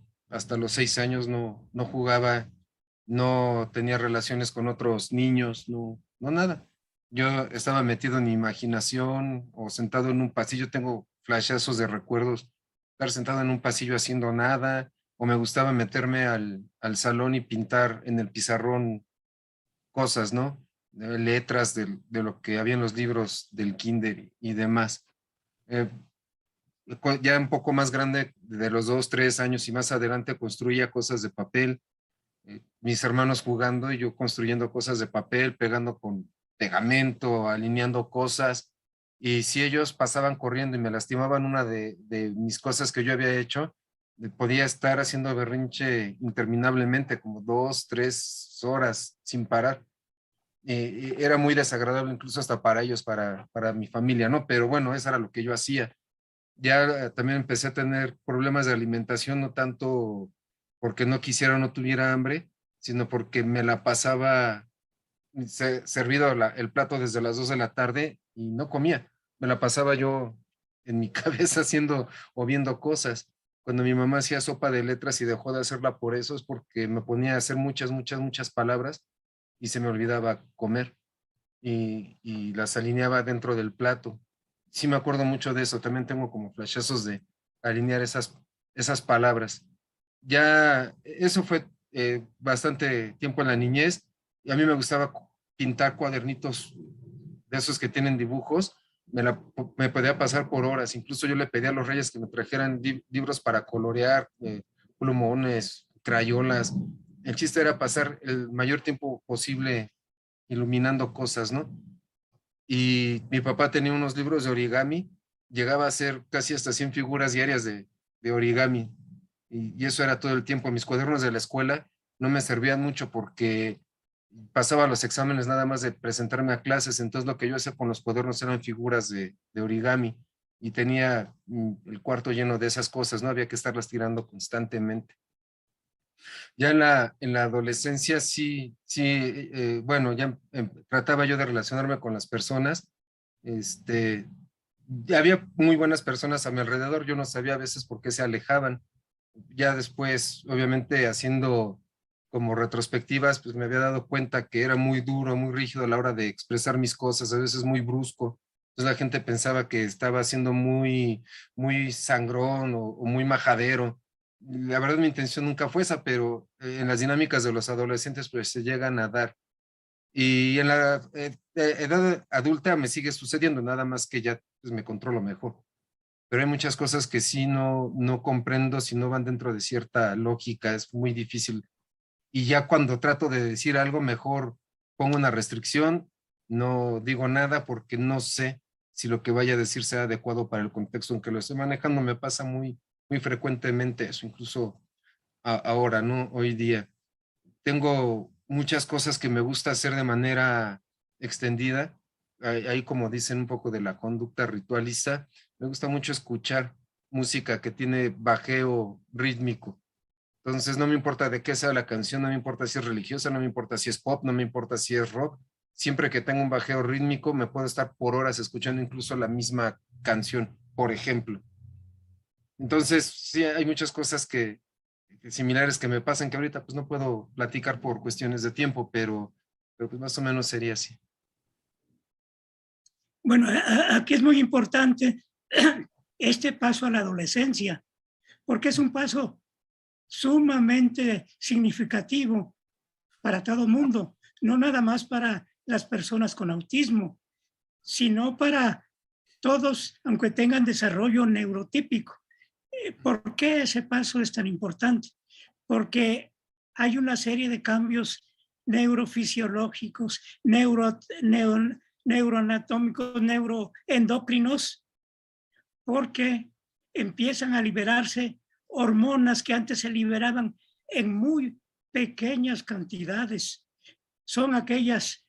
los 6 años no jugaba, no tenía relaciones con otros niños, no nada. Yo estaba metido en mi imaginación o sentado en un pasillo. Tengo flashazos de recuerdos, estar sentado en un pasillo haciendo nada, o me gustaba meterme al salón y pintar en el pizarrón cosas, ¿no? Letras de lo que había en los libros del kinder y demás. Eh, ya un poco más grande, de los 2, 3 años y más adelante, construía cosas de papel. Mis hermanos jugando y yo construyendo cosas de papel, pegando con pegamento, alineando cosas. Y si ellos pasaban corriendo y me lastimaban una de mis cosas que yo había hecho, podía estar haciendo berrinche interminablemente, como 2, 3 horas sin parar. Era muy desagradable incluso hasta para ellos, para mi familia, ¿no? Pero bueno, eso era lo que yo hacía. Ya también empecé a tener problemas de alimentación, no tanto porque no quisiera o no tuviera hambre, sino porque me la pasaba servido el plato desde las 2 de la tarde y no comía. Me la pasaba yo en mi cabeza haciendo o viendo cosas. Cuando mi mamá hacía sopa de letras y dejó de hacerla por eso, es porque me ponía a hacer muchas palabras y se me olvidaba comer, y las alineaba dentro del plato. Sí me acuerdo mucho de eso. También tengo como flashazos de alinear esas palabras. Ya eso fue bastante tiempo en la niñez, y a mí me gustaba pintar cuadernitos de esos que tienen dibujos. Me podía pasar por horas. Incluso yo le pedí a los reyes que me trajeran libros para colorear, plumones, crayolas. El chiste era pasar el mayor tiempo posible iluminando cosas, ¿no? Y mi papá tenía unos libros de origami, llegaba a hacer casi hasta 100 figuras diarias de origami. Y eso era todo el tiempo. Mis cuadernos de la escuela no me servían mucho porque pasaba los exámenes nada más de presentarme a clases, entonces lo que yo hacía con los cuadernos eran figuras de origami y tenía el cuarto lleno de esas cosas, ¿no? Había que estarlas tirando constantemente. Ya en la adolescencia sí, bueno, ya trataba yo de relacionarme con las personas, este, ya había muy buenas personas a mi alrededor, yo no sabía a veces por qué se alejaban. Ya después, obviamente, haciendo como retrospectivas, pues me había dado cuenta que era muy duro, muy rígido a la hora de expresar mis cosas, a veces muy brusco. Entonces la gente pensaba que estaba siendo muy sangrón o muy majadero. La verdad mi intención nunca fue esa, pero en las dinámicas de los adolescentes pues se llegan a dar. Y en la edad adulta me sigue sucediendo, nada más que ya pues, me controlo mejor. Pero hay muchas cosas que sí no comprendo si no van dentro de cierta lógica, es muy difícil. Y ya cuando trato de decir algo, mejor pongo una restricción, no digo nada porque no sé si lo que vaya a decir sea adecuado para el contexto en que lo estoy manejando. Me pasa muy frecuentemente eso, incluso ahora, ¿no? Hoy día. Tengo muchas cosas que me gusta hacer de manera extendida. Ahí, como dicen, un poco de la conducta ritualista. Me gusta mucho escuchar música que tiene bajeo rítmico. Entonces, no me importa de qué sea la canción, no me importa si es religiosa, no me importa si es pop, no me importa si es rock. Siempre que tenga un bajeo rítmico, me puedo estar por horas escuchando incluso la misma canción, por ejemplo. Entonces, sí, hay muchas cosas similares que me pasan que ahorita pues no puedo platicar por cuestiones de tiempo, pero pues más o menos sería así. Bueno, aquí es muy importante este paso a la adolescencia, porque es un paso sumamente significativo para todo el mundo, no nada más para las personas con autismo, sino para todos, aunque tengan desarrollo neurotípico. ¿Por qué ese paso es tan importante? Porque hay una serie de cambios neurofisiológicos, neuroanatómicos, neuroendocrinos, porque empiezan a liberarse hormonas que antes se liberaban en muy pequeñas cantidades. Son aquellas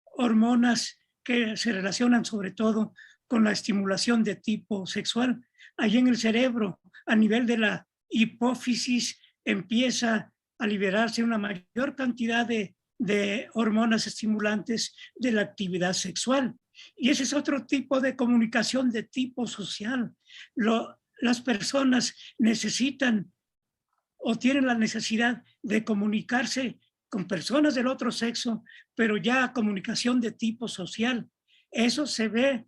hormonas que se relacionan sobre todo con la estimulación de tipo sexual. Allí en el cerebro, a nivel de la hipófisis, empieza a liberarse una mayor cantidad de hormonas estimulantes de la actividad sexual. Y ese es otro tipo de comunicación de tipo social. Las personas necesitan o tienen la necesidad de comunicarse con personas del otro sexo, pero ya comunicación de tipo social. Eso se ve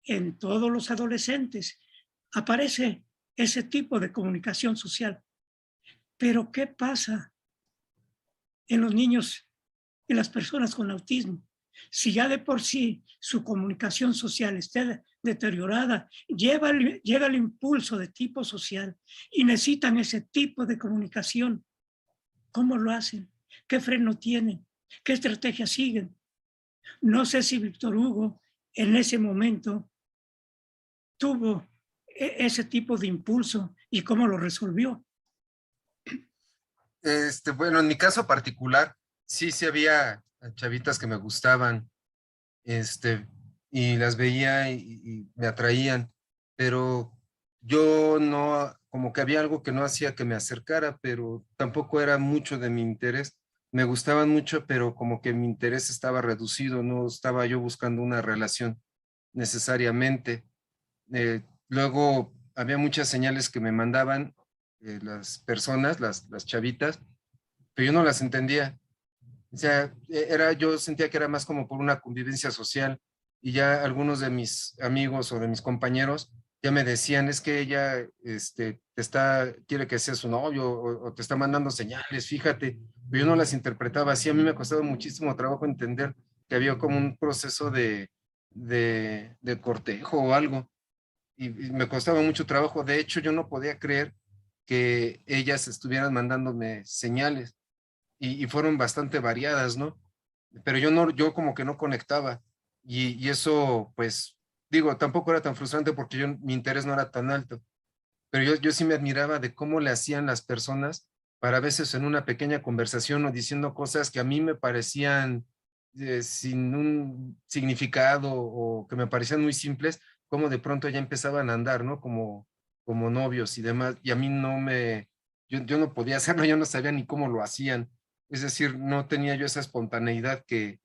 en todos los adolescentes. Aparece ese tipo de comunicación social. Pero ¿qué pasa en los niños y las personas con autismo? Si ya de por sí su comunicación social está deteriorada, llega el impulso de tipo social y necesitan ese tipo de comunicación. ¿Cómo lo hacen? ¿Qué freno tienen? ¿Qué estrategia siguen? No sé si Víctor Hugo en ese momento tuvo ese tipo de impulso y cómo lo resolvió. Bueno, en mi caso particular, sí había chavitas que me gustaban, este, y las veía y me atraían, pero yo no, como que había algo que no hacía que me acercara, pero tampoco era mucho de mi interés. Me gustaban mucho, pero como que mi interés estaba reducido, no estaba yo buscando una relación necesariamente. Luego había muchas señales que me mandaban las personas, las chavitas, pero yo no las entendía. O sea, yo sentía que era más como por una convivencia social y ya algunos de mis amigos o de mis compañeros ya me decían, es que ella quiere que seas su novio o te está mandando señales, fíjate, pero yo no las interpretaba así, a mí me costaba muchísimo trabajo entender que había como un proceso de cortejo o algo y me costaba mucho trabajo, de hecho yo no podía creer que ellas estuvieran mandándome señales y fueron bastante variadas, ¿no? Pero yo como que no conectaba y eso, pues, digo, tampoco era tan frustrante porque mi interés no era tan alto, pero yo sí me admiraba de cómo le hacían las personas para a veces en una pequeña conversación o diciendo cosas que a mí me parecían sin un significado o que me parecían muy simples, como de pronto ya empezaban a andar, ¿no? Como novios y demás, y a mí yo no podía hacerlo, yo no sabía ni cómo lo hacían, es decir, no tenía yo esa espontaneidad y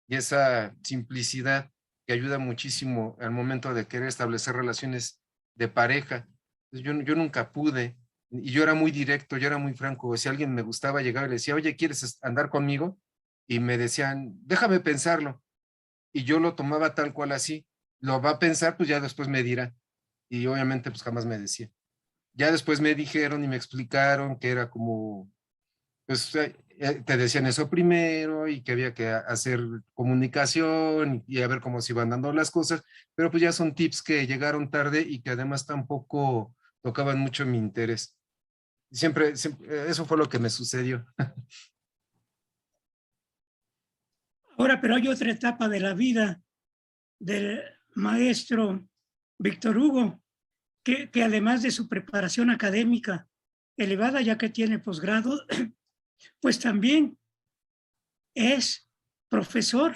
esa simplicidad que ayuda muchísimo al momento de querer establecer relaciones de pareja. Yo nunca pude, y yo era muy directo, yo era muy franco. Si alguien me gustaba, llegaba y le decía, oye, ¿quieres andar conmigo? Y me decían, déjame pensarlo. Y yo lo tomaba tal cual así. Lo va a pensar, pues ya después me dirá. Y obviamente, pues jamás me decía. Ya después me dijeron y me explicaron que era como, pues te decían eso primero y que había que hacer comunicación y a ver cómo se iban dando las cosas, pero pues ya son tips que llegaron tarde y que además tampoco tocaban mucho mi interés. Siempre eso fue lo que me sucedió. Ahora, pero hay otra etapa de la vida del maestro Víctor Hugo, que además de su preparación académica elevada, ya que tiene posgrado, pues también es profesor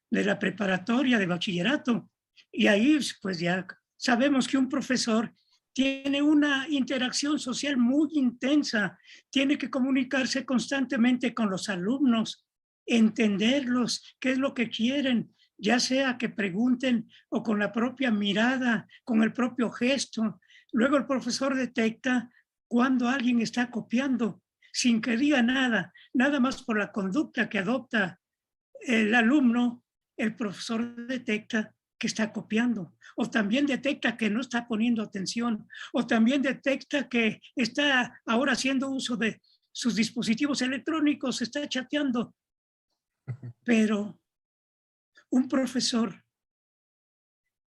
de la preparatoria de bachillerato. Y ahí, pues ya sabemos que un profesor tiene una interacción social muy intensa, tiene que comunicarse constantemente con los alumnos, entenderlos, qué es lo que quieren, ya sea que pregunten o con la propia mirada, con el propio gesto. Luego el profesor detecta cuando alguien está copiando sin que diga nada, nada más por la conducta que adopta el alumno, el profesor detecta que está copiando, o también detecta que no está poniendo atención, o también detecta que está ahora haciendo uso de sus dispositivos electrónicos, está chateando. Pero un profesor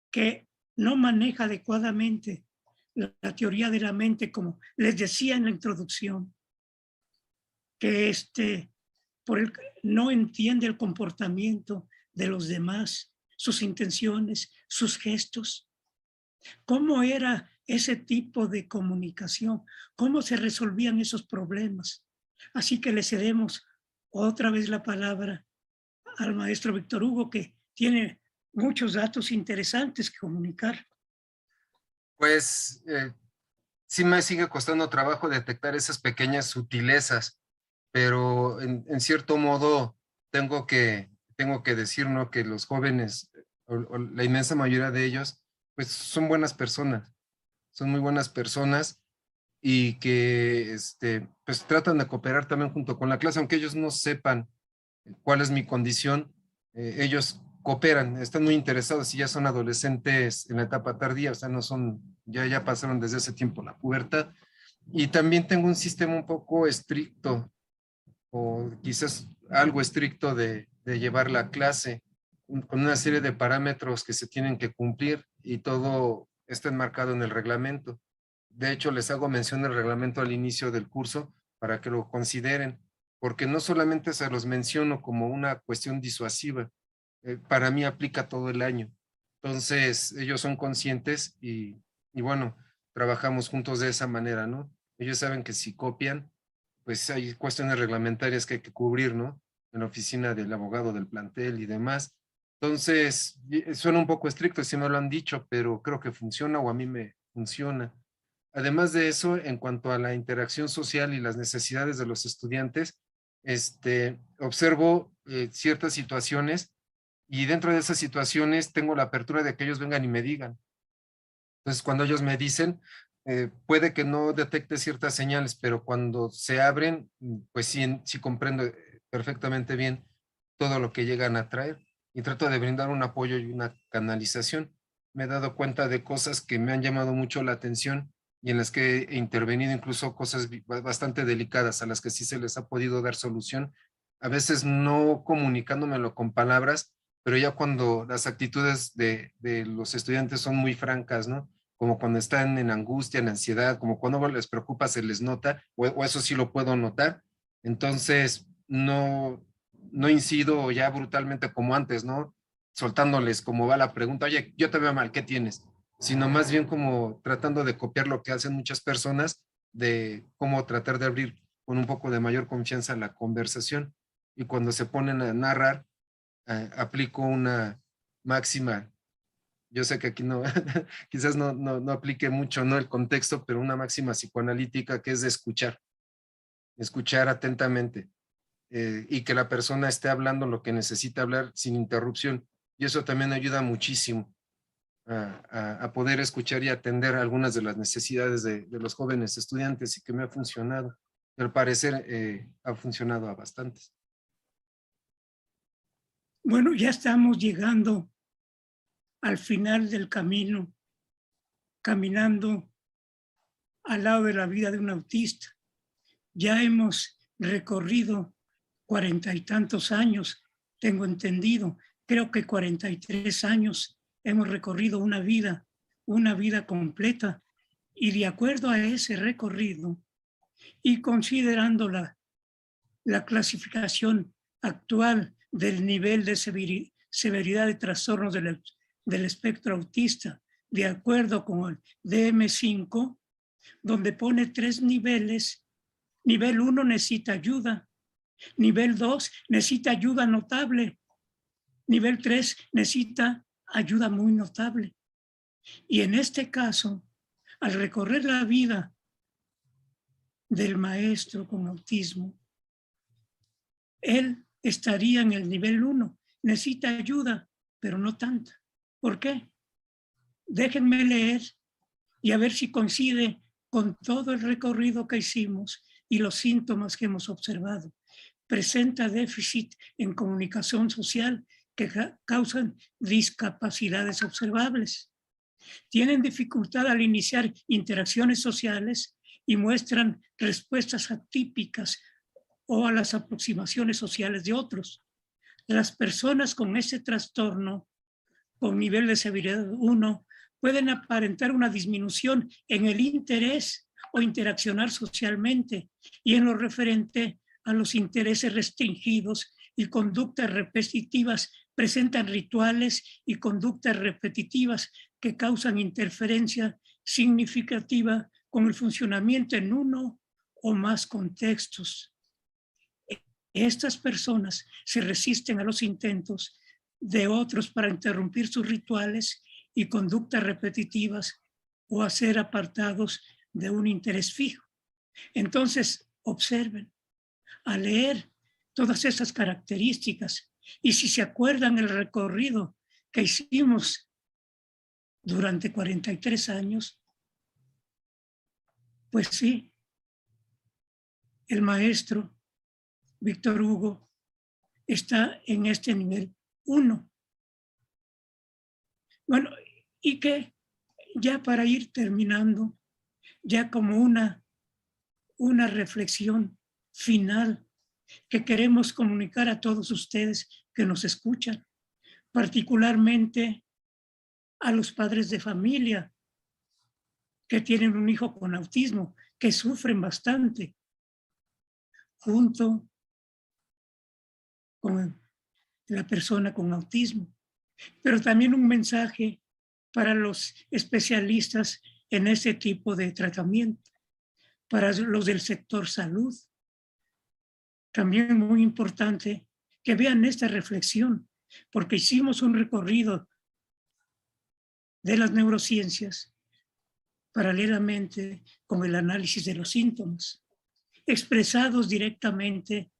que no maneja adecuadamente la teoría de la mente, como les decía en la introducción, que no entiende el comportamiento de los demás, sus intenciones, sus gestos. ¿Cómo era ese tipo de comunicación? ¿Cómo se resolvían esos problemas? Así que le cedemos otra vez la palabra al maestro Víctor Hugo, que tiene muchos datos interesantes que comunicar. Pues sí me sigue costando trabajo detectar esas pequeñas sutilezas, pero en cierto modo tengo que decir, ¿no? Que los jóvenes, o la inmensa mayoría de ellos, pues son buenas personas, son muy buenas personas y que pues tratan de cooperar también junto con la clase, aunque ellos no sepan cuál es mi condición, ellos cooperan, están muy interesados y ya son adolescentes en la etapa tardía, o sea, no son, ya pasaron desde ese tiempo la pubertad. Y también tengo un sistema un poco estricto o quizás algo estricto de llevar la clase, con una serie de parámetros que se tienen que cumplir y todo está enmarcado en el reglamento. De hecho, les hago mención del reglamento al inicio del curso para que lo consideren, porque no solamente se los menciono como una cuestión disuasiva, para mí aplica todo el año. Entonces, ellos son conscientes y bueno, trabajamos juntos de esa manera, ¿no? Ellos saben que si copian, pues hay cuestiones reglamentarias que hay que cubrir, ¿no? En la oficina del abogado del plantel y demás. Entonces, suena un poco estricto, si me lo han dicho, pero creo que funciona o a mí me funciona. Además de eso, en cuanto a la interacción social y las necesidades de los estudiantes, observo ciertas situaciones y dentro de esas situaciones tengo la apertura de que ellos vengan y me digan. Entonces, cuando ellos me dicen, puede que no detecte ciertas señales, pero cuando se abren, pues sí, sí comprendo perfectamente bien todo lo que llegan a traer y trato de brindar un apoyo y una canalización. Me he dado cuenta de cosas que me han llamado mucho la atención y en las que he intervenido, incluso cosas bastante delicadas a las que sí se les ha podido dar solución, a veces no comunicándomelo con palabras, pero ya cuando las actitudes de los estudiantes son muy francas, ¿no? como cuando están en angustia, en ansiedad, como cuando algo les preocupa, se les nota, o eso sí lo puedo notar. Entonces, no incido ya brutalmente como antes, ¿no? Soltándoles como va la pregunta, oye, yo te veo mal, ¿qué tienes? Sino más bien como tratando de copiar lo que hacen muchas personas, de cómo tratar de abrir con un poco de mayor confianza la conversación. Y cuando se ponen a narrar, aplico una máxima. Yo sé que aquí no, quizás no aplique mucho, ¿no? El contexto, pero una máxima psicoanalítica que es de escuchar atentamente, y que la persona esté hablando lo que necesita hablar sin interrupción. Y eso también ayuda muchísimo a poder escuchar y atender algunas de las necesidades de los jóvenes estudiantes, y que me ha funcionado. Al parecer ha funcionado a bastantes. Bueno, ya estamos llegando al final del camino, caminando al lado de la vida de un autista. Ya hemos recorrido 40 y tantos años, tengo entendido, creo que 43 años hemos recorrido una vida completa. Y de acuerdo a ese recorrido y considerando la clasificación actual del nivel de severidad de trastornos del espectro autista, de acuerdo con el DSM-5, donde pone 3 niveles. Nivel 1 necesita ayuda, nivel 2 necesita ayuda notable, nivel 3 necesita ayuda muy notable. Y en este caso, al recorrer la vida del maestro con autismo, él estaría en el nivel 1, necesita ayuda, pero no tanta. ¿Por qué? Déjenme leer y a ver si coincide con todo el recorrido que hicimos y los síntomas que hemos observado. Presenta déficit en comunicación social que causan discapacidades observables. Tienen dificultad al iniciar interacciones sociales y muestran respuestas atípicas o a las aproximaciones sociales de otros. Las personas con ese trastorno, con nivel de severidad 1, pueden aparentar una disminución en el interés o interaccionar socialmente y en lo referente a los intereses restringidos y conductas repetitivas. Presentan rituales y conductas repetitivas que causan interferencia significativa con el funcionamiento en uno o más contextos. Estas personas se resisten a los intentos de otros para interrumpir sus rituales y conductas repetitivas o hacer apartados de un interés fijo. Entonces, observen, al leer todas esas características, y si se acuerdan el recorrido que hicimos durante 43 años, pues sí, el maestro Víctor Hugo está en este nivel 1. Bueno, y que ya para ir terminando, ya como una reflexión final que queremos comunicar a todos ustedes que nos escuchan, particularmente a los padres de familia que tienen un hijo con autismo, que sufren bastante, junto con la persona con autismo. Pero también un mensaje para los especialistas en ese tipo de tratamiento, para los del sector salud. También muy importante que vean esta reflexión, porque hicimos un recorrido de las neurociencias paralelamente con el análisis de los síntomas, expresados directamente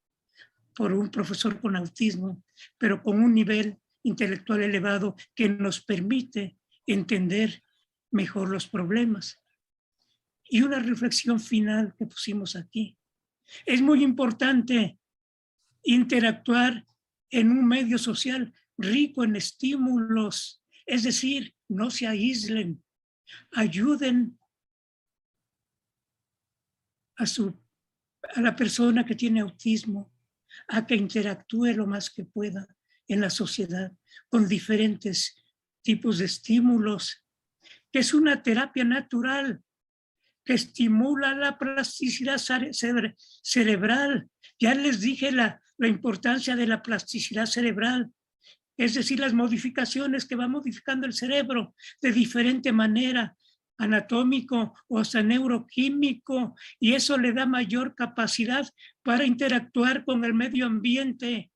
por un profesor con autismo, pero con un nivel intelectual elevado que nos permite entender mejor los problemas. Y una reflexión final que pusimos aquí. Es muy importante interactuar en un medio social rico en estímulos, es decir, no se aíslen, ayuden a la persona que tiene autismo a que interactúe lo más que pueda en la sociedad con diferentes tipos de estímulos que es una terapia natural, que estimula la plasticidad cerebral. Ya les dije la importancia de la plasticidad cerebral, es decir, las modificaciones que va modificando el cerebro de diferente manera, anatómico o hasta neuroquímico, y eso le da mayor capacidad para interactuar con el medio ambiente,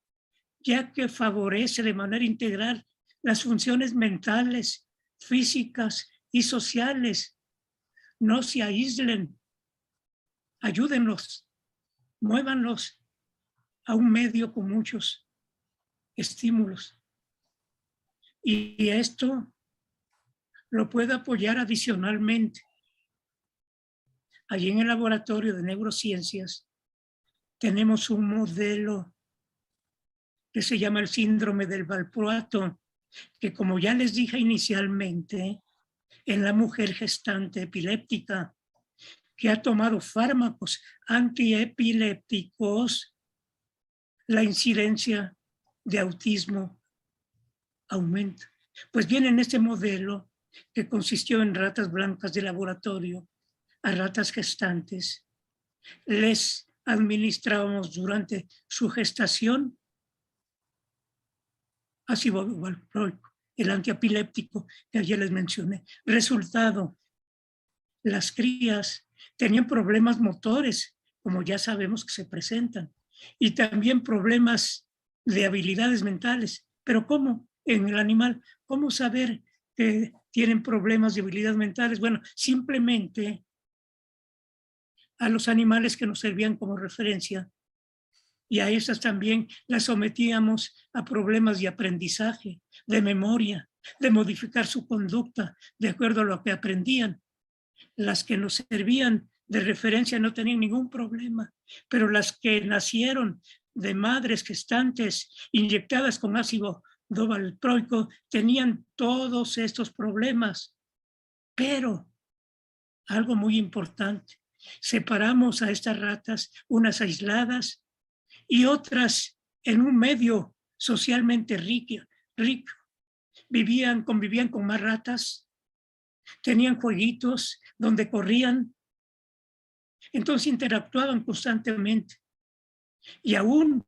ya que favorece de manera integral las funciones mentales, físicas y sociales. No se aíslen, ayúdenlos, muévanlos a un medio con muchos estímulos. Y esto lo puede apoyar adicionalmente. Allí en el laboratorio de neurociencias tenemos un modelo que se llama el síndrome del valproato, que como ya les dije inicialmente, en la mujer gestante epiléptica que ha tomado fármacos antiepilépticos, la incidencia de autismo aumenta. Pues bien, en este modelo, que consistió en ratas blancas de laboratorio a ratas gestantes, les administrábamos durante su gestación ácido valproico, el antiepiléptico que ayer les mencioné. Resultado, las crías tenían problemas motores, como ya sabemos que se presentan, y también problemas de habilidades mentales. Pero ¿cómo? En el animal, ¿cómo saber que tienen problemas de habilidades mentales? Bueno, simplemente a los animales que nos servían como referencia, y a esas también las sometíamos a problemas de aprendizaje, de memoria, de modificar su conducta de acuerdo a lo que aprendían. Las que nos servían de referencia no tenían ningún problema, pero las que nacieron de madres gestantes inyectadas con ácido valproico tenían todos estos problemas. Pero algo muy importante, separamos a estas ratas, unas aisladas y otras en un medio socialmente rico. Convivían con más ratas, tenían jueguitos donde corrían, entonces interactuaban constantemente. Y aún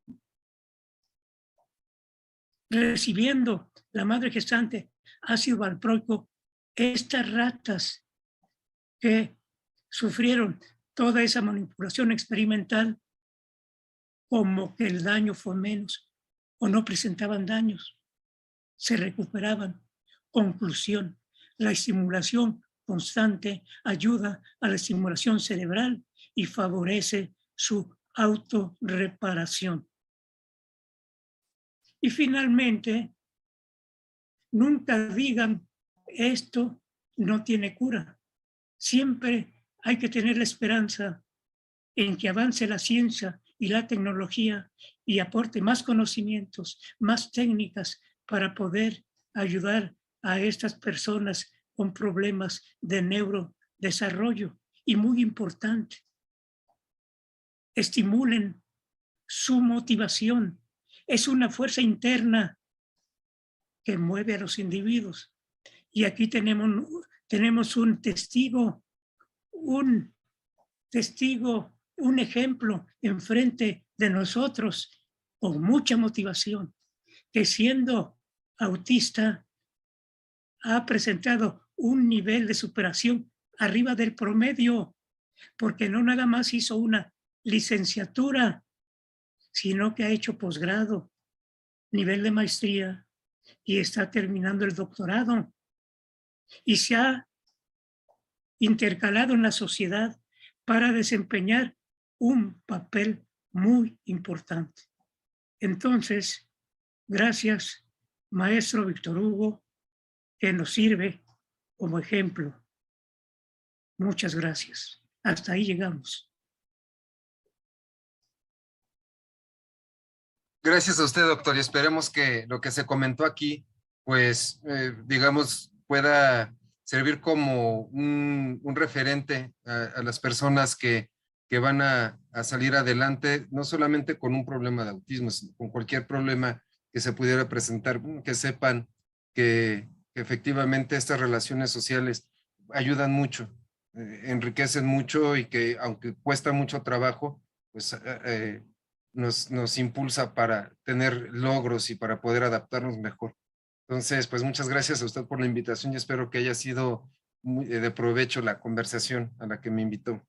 recibiendo la madre gestante ácido valproico, estas ratas que sufrieron toda esa manipulación experimental, como que el daño fue menos o no presentaban daños, se recuperaban. Conclusión, la estimulación constante ayuda a la estimulación cerebral y favorece su autorreparación. Y finalmente, nunca digan esto no tiene cura. Siempre hay que tener la esperanza en que avance la ciencia y la tecnología y aporte más conocimientos, más técnicas para poder ayudar a estas personas con problemas de neurodesarrollo. Y muy importante, estimulen su motivación. Es una fuerza interna que mueve a los individuos. Y aquí tenemos un testigo, un ejemplo enfrente de nosotros con mucha motivación, que siendo autista ha presentado un nivel de superación arriba del promedio, porque no nada más hizo una licenciatura, sino que ha hecho posgrado, nivel de maestría, y está terminando el doctorado. Y se ha intercalado en la sociedad para desempeñar un papel muy importante. Entonces, gracias, maestro Víctor Hugo, que nos sirve como ejemplo. Muchas gracias. Hasta ahí llegamos. Gracias a usted, doctor, y esperemos que lo que se comentó aquí, pues, digamos, pueda servir como un referente a las personas que van a salir adelante, no solamente con un problema de autismo, sino con cualquier problema que se pudiera presentar, que sepan que efectivamente estas relaciones sociales ayudan mucho, enriquecen mucho y que aunque cuesta mucho trabajo, pues nos impulsa para tener logros y para poder adaptarnos mejor. Entonces, pues muchas gracias a usted por la invitación y espero que haya sido de provecho la conversación a la que me invitó.